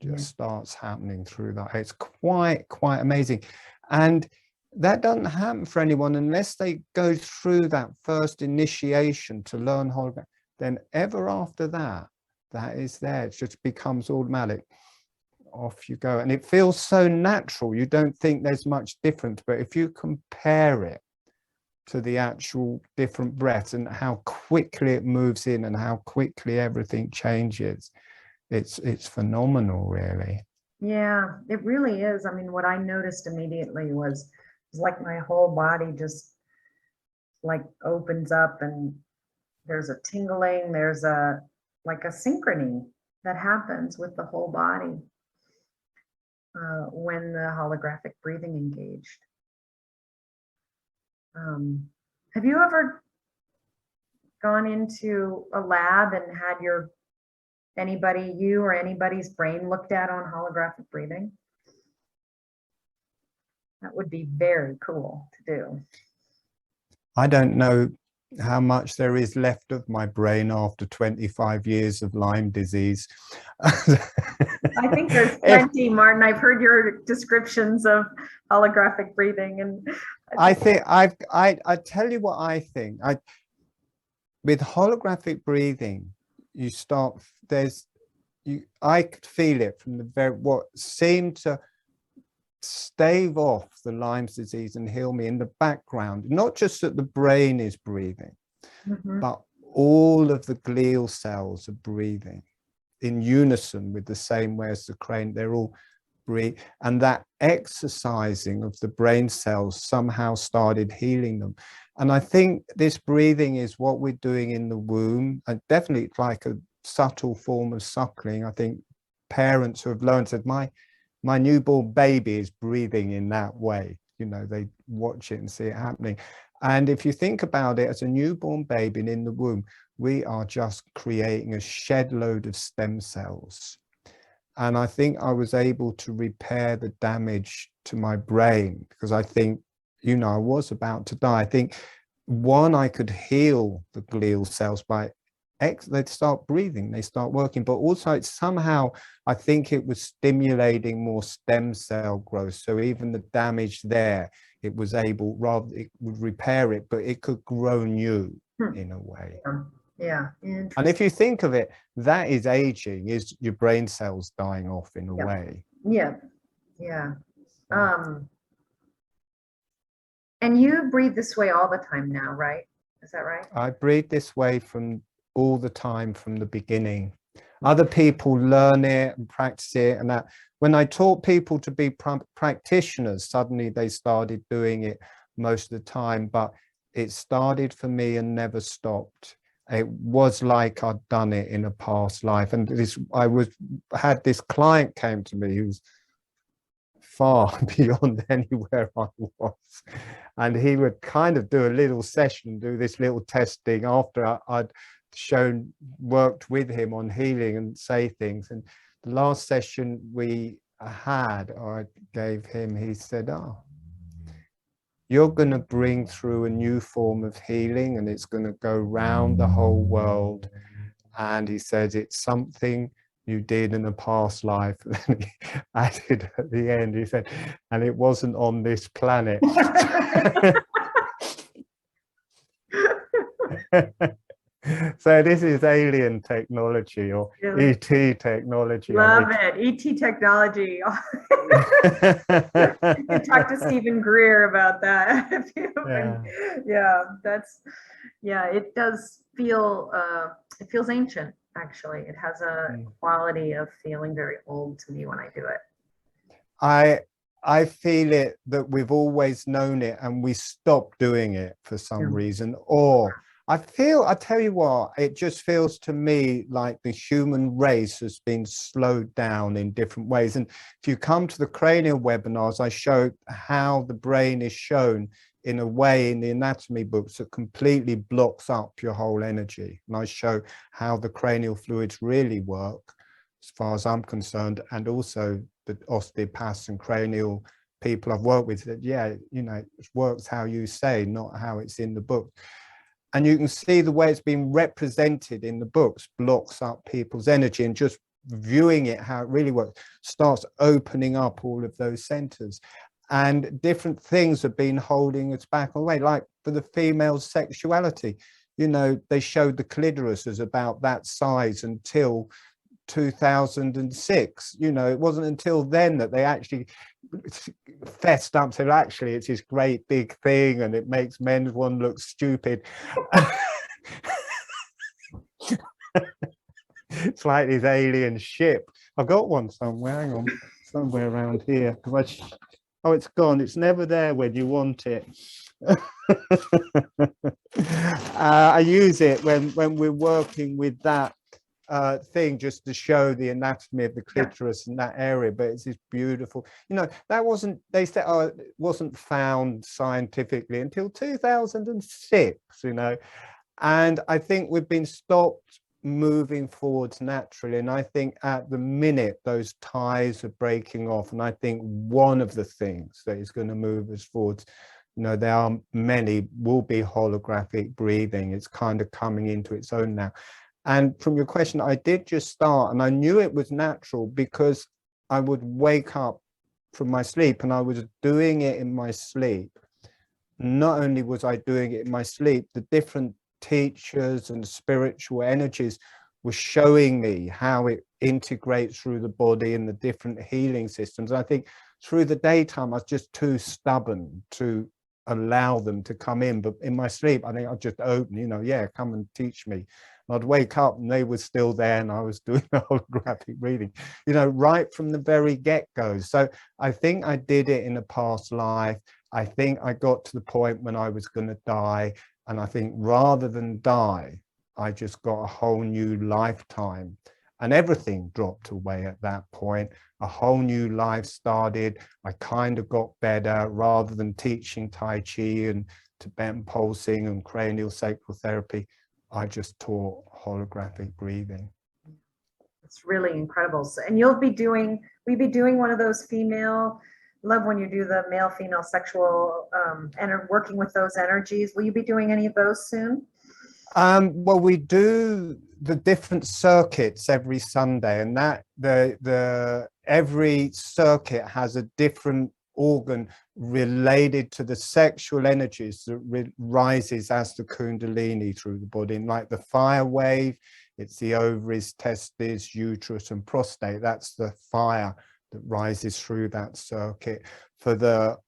just starts happening through that. It's quite amazing. And that doesn't happen for anyone unless they go through that first initiation to learn hologram. Then ever after that, that is there. It just becomes automatic. Off you go. And it feels so natural. You don't think there's much difference. But if you compare it to the actual different breaths and how quickly it moves in and how quickly everything changes, it's phenomenal, really. Yeah, it really is. I mean, what I noticed immediately was like my whole body just like opens up, and there's a tingling, there's a like a synchrony that happens with the whole body when the holographic breathing engaged. Have you ever gone into a lab and had you or anybody's brain looked at on holographic breathing? That would be very cool to do. I don't know how much there is left of my brain after 25 years of Lyme disease. I think there's plenty, Martin. I've heard your descriptions of holographic breathing, and I think I tell you what I think. with holographic breathing, you start, I could feel it from the very, what seemed to stave off the Lyme's disease and heal me in the background, not just that the brain is breathing, but all of the glial cells are breathing in unison with the same way as the crane. They're all breathe, and that exercising of the brain cells somehow started healing them. And I think this breathing is what we're doing in the womb, and definitely it's like a subtle form of suckling. I think parents who have learned said, my newborn baby is breathing in that way. You know, they watch it and see it happening. And if you think about it, as a newborn baby and in the womb, we are just creating a shed load of stem cells. And I think I was able to repair the damage to my brain, because I think, you know, I was about to die. I think, one, I could heal the glial cells by they'd start breathing, they start working, but also it's somehow, I think it was stimulating more stem cell growth. So even the damage there, it was able, rather, it would repair it, but it could grow new in a way. Yeah. And if you think of it, that is aging, is your brain cells dying off in a way. Yeah. Yeah. And you breathe this way all the time now, right? Is that right? I breathe this way from all the time, from the beginning. Other people learn it and practice it, and that when I taught people to be practitioners, suddenly they started doing it most of the time. But it started for me and never stopped. It was like I'd done it in a past life. And this, had this client came to me who's far beyond anywhere I was, and he would kind of do a little session, do this little testing after I'd worked with him on healing and say things. And the last session we had, or I gave him, he said, "Oh, you're going to bring through a new form of healing, and it's going to go round the whole world." And he said, "It's something you did in a past life." And he added at the end, he said, "And it wasn't on this planet." So this is alien technology, or really? ET technology. Love it. ET technology. You can talk to Stephen Greer about that. It does feel, it feels ancient, actually. It has a quality of feeling very old to me when I do it. I feel it that we've always known it and we stopped doing it for some reason, or I tell you what, it just feels to me like the human race has been slowed down in different ways. And if you come to the cranial webinars, I show how the brain is shown in a way in the anatomy books that completely blocks up your whole energy. And I show how the cranial fluids really work, as far as I'm concerned, and also the osteopaths and cranial people I've worked with that, yeah, you know, it works how you say, not how it's in the book. And you can see the way it's been represented in the books blocks up people's energy, and just viewing it, how it really works, starts opening up all of those centers. And different things have been holding us back away, like for the female sexuality. You know, they showed the clitoris as about that size until 2006. You know, it wasn't until then that they actually fessed up, said actually it's this great big thing and it makes men's one look stupid. It's like this alien ship. I've got one somewhere, hang on, somewhere around here. Oh, it's gone. It's never there when you want it. I use it when we're working with that thing, just to show the anatomy of the clitoris in that area. But it's this beautiful, you know, that wasn't, they said, oh, it wasn't found scientifically until 2006, you know. And I think we've been stopped moving forwards naturally. And I think at the minute those ties are breaking off. And I think one of the things that is going to move us forwards, you know, there are many, will be holographic breathing. It's kind of coming into its own now. And from your question, I did just start, and I knew it was natural because I would wake up from my sleep and I was doing it in my sleep. Not only was I doing it in my sleep, the different teachers and spiritual energies were showing me how it integrates through the body and the different healing systems. I think through the daytime, I was just too stubborn to allow them to come in. But in my sleep, I think I'd just open, you know, yeah, come and teach me. And I'd wake up and they were still there and I was doing the holographic breathing, you know, right from the very get-go. So I think I did it in a past life. I think I got to the point when I was going to die. And I think rather than die, I just got a whole new lifetime. And everything dropped away at that point. A whole new life started. I kind of got better. Rather than teaching Tai Chi and Tibetan pulsing and cranial sacral therapy, I just taught holographic breathing. It's really incredible. So, and will you be doing one of those female, love when you do the male female sexual and working with those energies. Will you be doing any of those soon? Well, we do the different circuits every Sunday, and that every circuit has a different organ related to the sexual energies that rises as the kundalini through the body. And like the fire wave, it's the ovaries, testes, uterus, and prostate. That's the fire that rises through that circuit. For the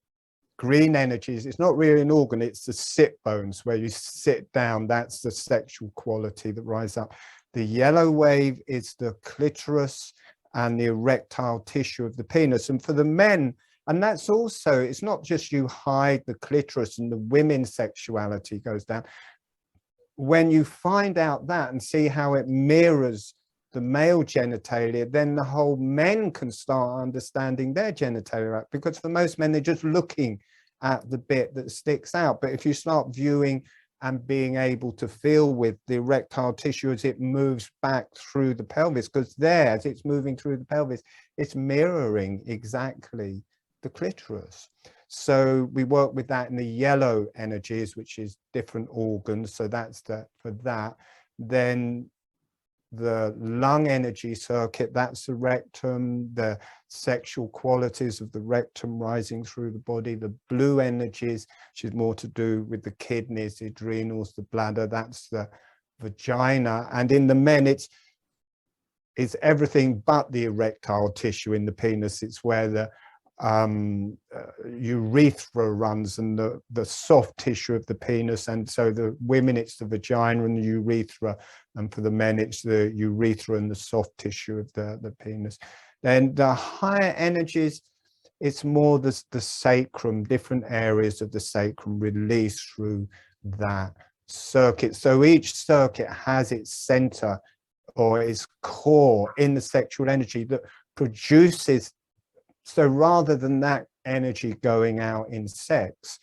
green energies, it's not really an organ, it's the sit bones where you sit down. That's the sexual quality that rises up. The yellow wave is the clitoris and the erectile tissue of the penis. And for the men, and that's also, it's not just you hide the clitoris and the women's sexuality goes down. When you find out that and see how it mirrors the male genitalia, then the whole men can start understanding their genitalia, because for most men, they're just looking at the bit that sticks out. But if you start viewing and being able to feel with the erectile tissue as it moves back through the pelvis, because there, as it's moving through the pelvis, it's mirroring exactly the clitoris. So we work with that in the yellow energies, which is different organs. So that's that for that. Then the lung energy circuit, that's the rectum, the sexual qualities of the rectum rising through the body. The blue energies, which is more to do with the kidneys, the adrenals, the bladder, that's the vagina. And in the men, it's everything but the erectile tissue in the penis. It's where the urethra runs and the soft tissue of the penis. And so the women, it's the vagina and the urethra, and for the men it's the urethra and the soft tissue of the penis. Then the higher energies, it's more the sacrum, different areas of the sacrum release through that circuit. So each circuit has its center or its core in the sexual energy that produces. So rather than that energy going out in sex,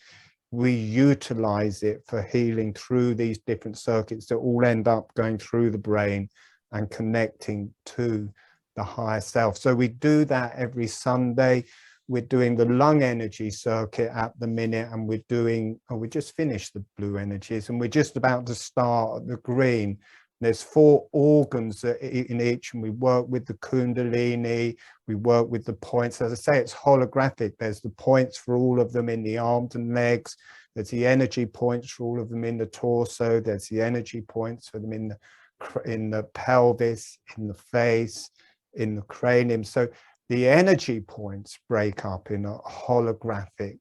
we utilize it for healing through these different circuits that all end up going through the brain and connecting to the higher self. So we do that every Sunday. We're doing the lung energy circuit at the minute, and we're doing, we just finished the blue energies, and we're just about to start the green. There's 4 organs in each, and we work with the kundalini, we work with the points. As I say, it's holographic. There's the points for all of them in the arms and legs. There's the energy points for all of them in the torso. There's the energy points for them in the pelvis, in the face, in the cranium. So the energy points break up in a holographic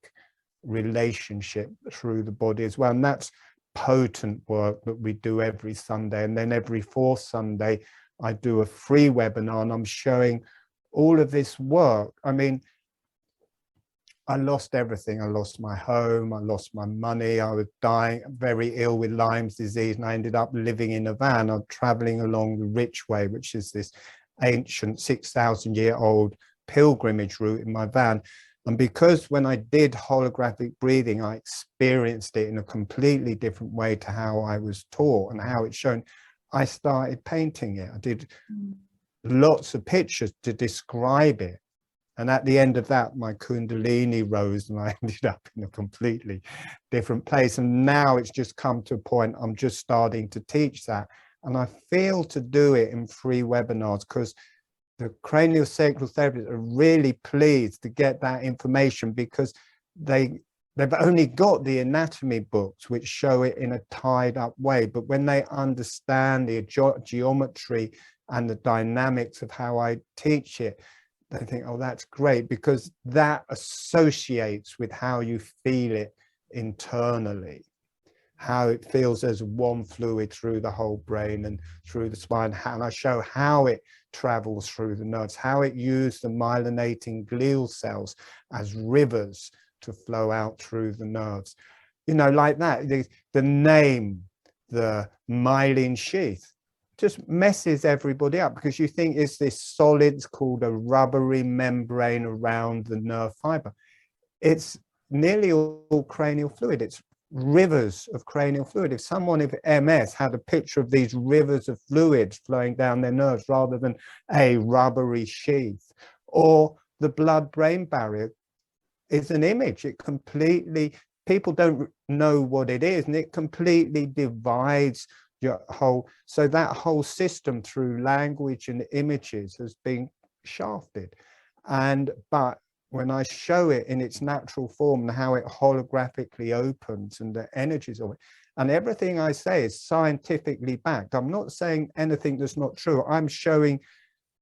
relationship through the body as well. And that's potent work that we do every Sunday. And then every 4th Sunday, I do a free webinar, and I'm showing all of this work. I mean, I lost everything. I lost my home, I lost my money, I was dying, very ill with Lyme's disease, and I ended up living in a van. I'm traveling along the Rich Way, which is this ancient 6,000-year-old pilgrimage route in my van. And because when I did holographic breathing, I experienced it in a completely different way to how I was taught and how it's shown, I started painting it. I did lots of pictures to describe it. And at the end of that, my kundalini rose and I ended up in a completely different place. And now it's just come to a point, I'm just starting to teach that. And I feel to do it in free webinars, because the cranial sacral therapists are really pleased to get that information, because they they've only got the anatomy books which show it in a tied up way, but when they understand the geometry and the dynamics of how I teach it, they think, oh, that's great, because that associates with how you feel it internally, how it feels as one fluid through the whole brain and through the spine. And I show how it travels through the nerves, how it used the myelinating glial cells as rivers to flow out through the nerves. You know, like that. The name, the myelin sheath, just messes everybody up, because you think it's this solid, it's called a rubbery membrane around the nerve fiber. It's nearly all cranial fluid. It's rivers of cranial fluid. If someone with MS had a picture of these rivers of fluid flowing down their nerves rather than a rubbery sheath, or the blood-brain barrier is an image, it completely, people don't know what it is, and it completely divides your whole, so that whole system through language and images has been shafted. And but when I show it in its natural form and how it holographically opens and the energies of it, and everything I say is scientifically backed. I'm not saying anything that's not true. I'm showing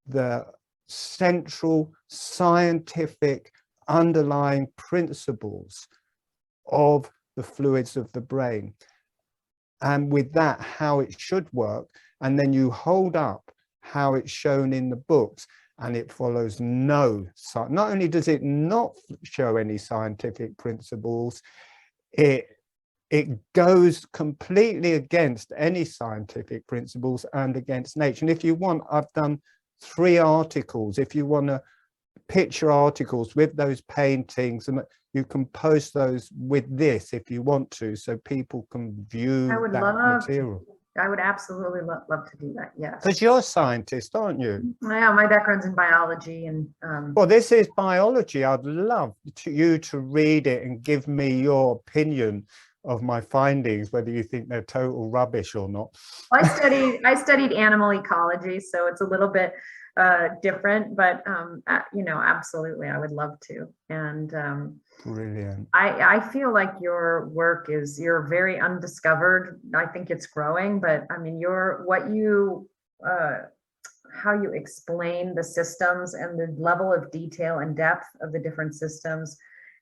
the central scientific underlying principles of the fluids of the brain, and with that, how it should work. And then you hold up how it's shown in the books, and it follows no, not only does it not show any scientific principles, it goes completely against any scientific principles and against nature. And if you want, I've done 3 articles, if you want to picture articles with those paintings, and you can post those with this if you want to, so people can view that material. I would absolutely love to do that, yes. Because you're a scientist, aren't you? Yeah, my background's in biology, and well, this is biology. I'd love you to read it and give me your opinion of my findings, whether you think they're total rubbish or not. I studied animal ecology, so it's a little bit different, but you know, absolutely, I would love to. And brilliant. I feel like your work is, you're very undiscovered. I think it's growing, but I mean, how you explain the systems and the level of detail and depth of the different systems,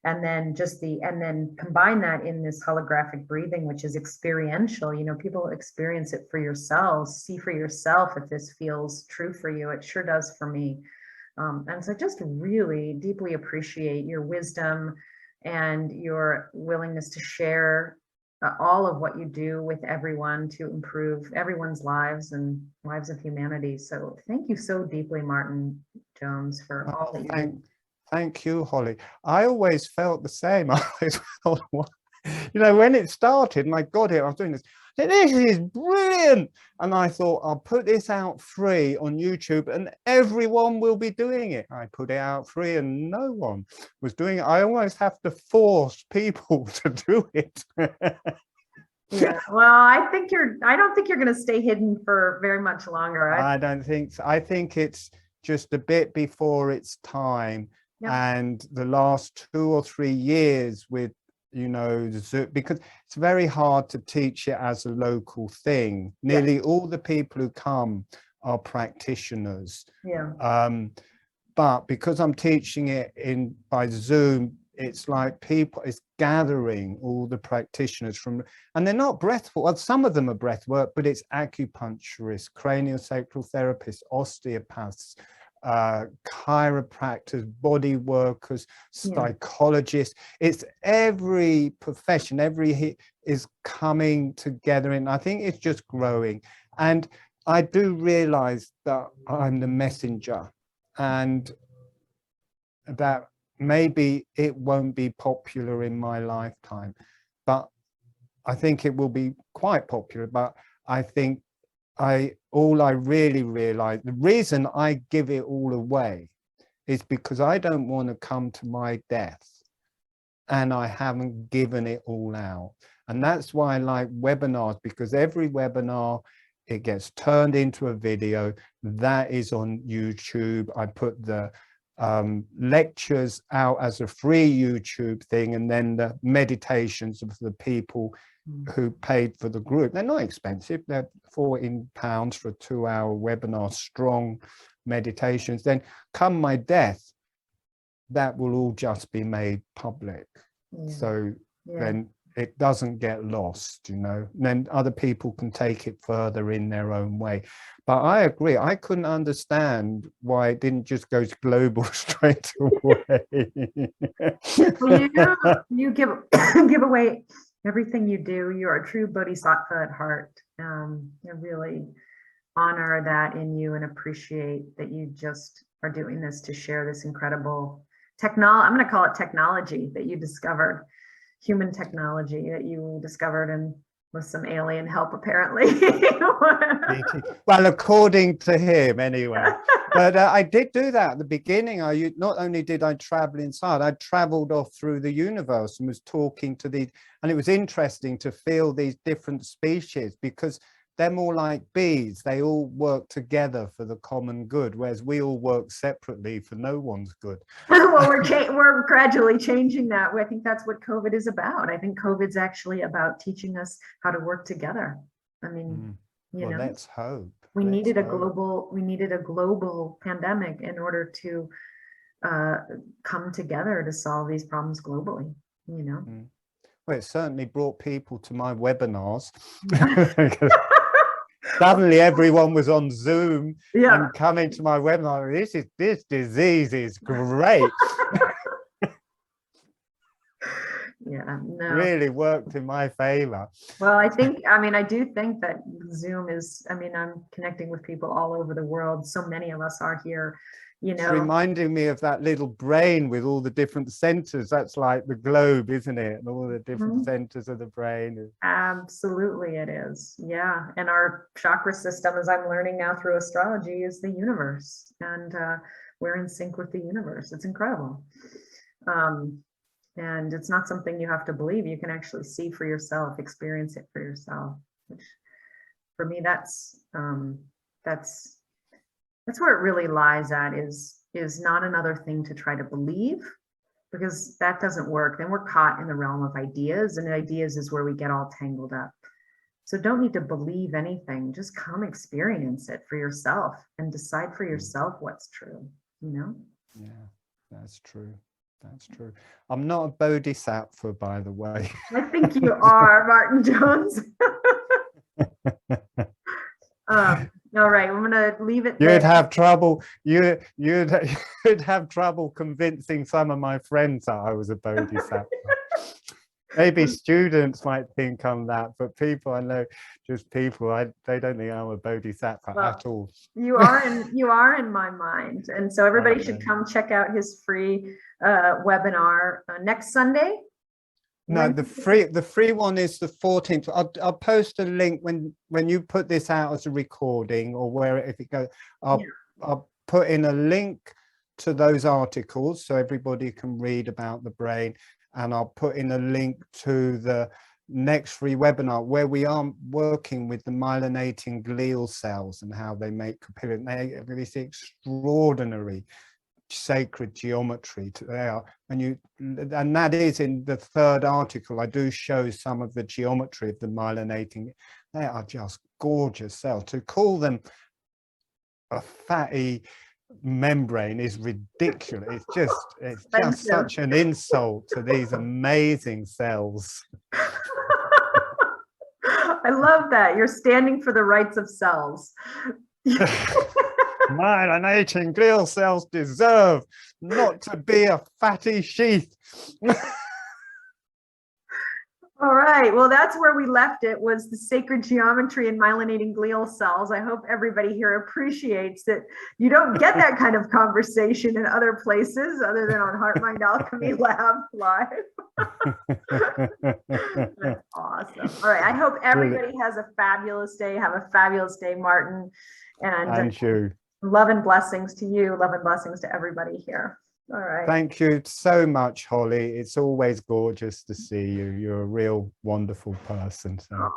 and then and then combine that in this holographic breathing, which is experiential. You know, people experience it for yourselves, see for yourself if this feels true for you. It sure does for me. And so just really deeply appreciate your wisdom and your willingness to share all of what you do with everyone to improve everyone's lives and lives of humanity. So thank you so deeply, Martin Jones, for all that you do. Thank you, Holly. I always felt the same. I always felt, you know, when it started and I got it, I was doing this. This is brilliant. And I thought, I'll put this out free on YouTube and everyone will be doing it. I put it out free and no one was doing it. I almost have to force people to do it. Yeah, well, I don't think you're going to stay hidden for very much longer. I don't think so. I think it's just a bit before its time. Yep. And the last 2 or 3 years with, you know, because it's very hard to teach it as a local thing. Nearly yeah. all the people who come are practitioners. Yeah. But because I'm teaching it by Zoom, it's like it's gathering all the practitioners from, and they're not breath work. Well, some of them are breath work, but it's acupuncturists, craniosacral therapists, osteopaths, chiropractors, body workers, psychologists. It's every profession, is coming together, and I think it's just growing. And I do realize that I'm the messenger, and that maybe it won't be popular in my lifetime, but I think it will be quite popular. But I think all I really realize, the reason I give it all away is because I don't want to come to my death and I haven't given it all out. And that's why I like webinars, because every webinar, it gets turned into a video that is on YouTube. I put the lectures out as a free YouTube thing, and then the meditations of the people who paid for the group. They're not expensive. They're £14 for a 2-hour webinar, strong meditations. Then come my death, that will all just be made public. So then it doesn't get lost, you know, and then other people can take it further in their own way. But I agree, I couldn't understand why it didn't just go global straight away. Well, you give give away everything you do. You're a true bodhisattva at heart. I really honor that in you and appreciate that you just are doing this to share this incredible technology. I'm going to call it technology that you discovered, human technology that you discovered, and with some alien help apparently. Well, according to him anyway. But I did do that at the beginning. Not only did I travel inside, I traveled off through the universe and was talking to these, and it was interesting to feel these different species, because they're more like bees. They all work together for the common good, whereas we all work separately for no one's good. Well, we're gradually changing that. I think that's what COVID is about. I think COVID's actually about teaching us how to work together. I mean, you know, let's hope. We needed a global pandemic in order to come together to solve these problems globally, you know. Well, it certainly brought people to my webinars. Suddenly everyone was on Zoom and coming to my webinar. This disease is great. Really worked in my favor. Well, I do think that Zoom is, I'm connecting with people all over the world. So many of us are here, you know. It's reminding me of that little brain with all the different centers. That's like the globe, isn't it? And all the different centers of the brain. Absolutely it is. Yeah. And our chakra system, as I'm learning now through astrology, is the universe. And we're in sync with the universe. It's incredible. And it's not something you have to believe. You can actually see for yourself, experience it for yourself, which for me, that's where it really lies at, is not another thing to try to believe, because that doesn't work. Then we're caught in the realm of ideas, and ideas is where we get all tangled up. So don't need to believe anything. Just come experience it for yourself and decide for yourself what's true, you know? Yeah, that's true. That's true. I'm not a bodhisattva, by the way. I think you are, Martin Jones. All right, I'm gonna leave it there. You'd have trouble. You'd have trouble convincing some of my friends that I was a bodhisattva. Maybe students might think I'm that, but people I know, just people, they don't think I'm a bodhisattva at all. You are in my mind, and so everybody should come check out his free webinar next Sunday. No, the free one is the 14th. I'll post a link when you put this out as a recording, or where if it goes, I'll put in a link to those articles so everybody can read about the brain. And I'll put in a link to the next free webinar where we are working with the myelinating glial cells and how they make capillary. They have this extraordinary sacred geometry and that is in the third article. I do show some of the geometry of the myelinating. They are just gorgeous cells. To call them a fatty membrane is ridiculous. It's just such an insult to these amazing cells. I love that you're standing for the rights of cells. Myelinating glial cells deserve not to be a fatty sheath. All right, well, that's where we left it, was the sacred geometry and myelinating glial cells. I hope everybody here appreciates that you don't get that kind of conversation in other places other than on Heart Mind Alchemy Lab Live. That's awesome. All right, I hope everybody has a fabulous day. Have a fabulous day, Martin. And you. Love and blessings to you. Love and blessings to everybody here. All right. Thank you so much, Holly. It's always gorgeous to see you. You're a real wonderful person. So.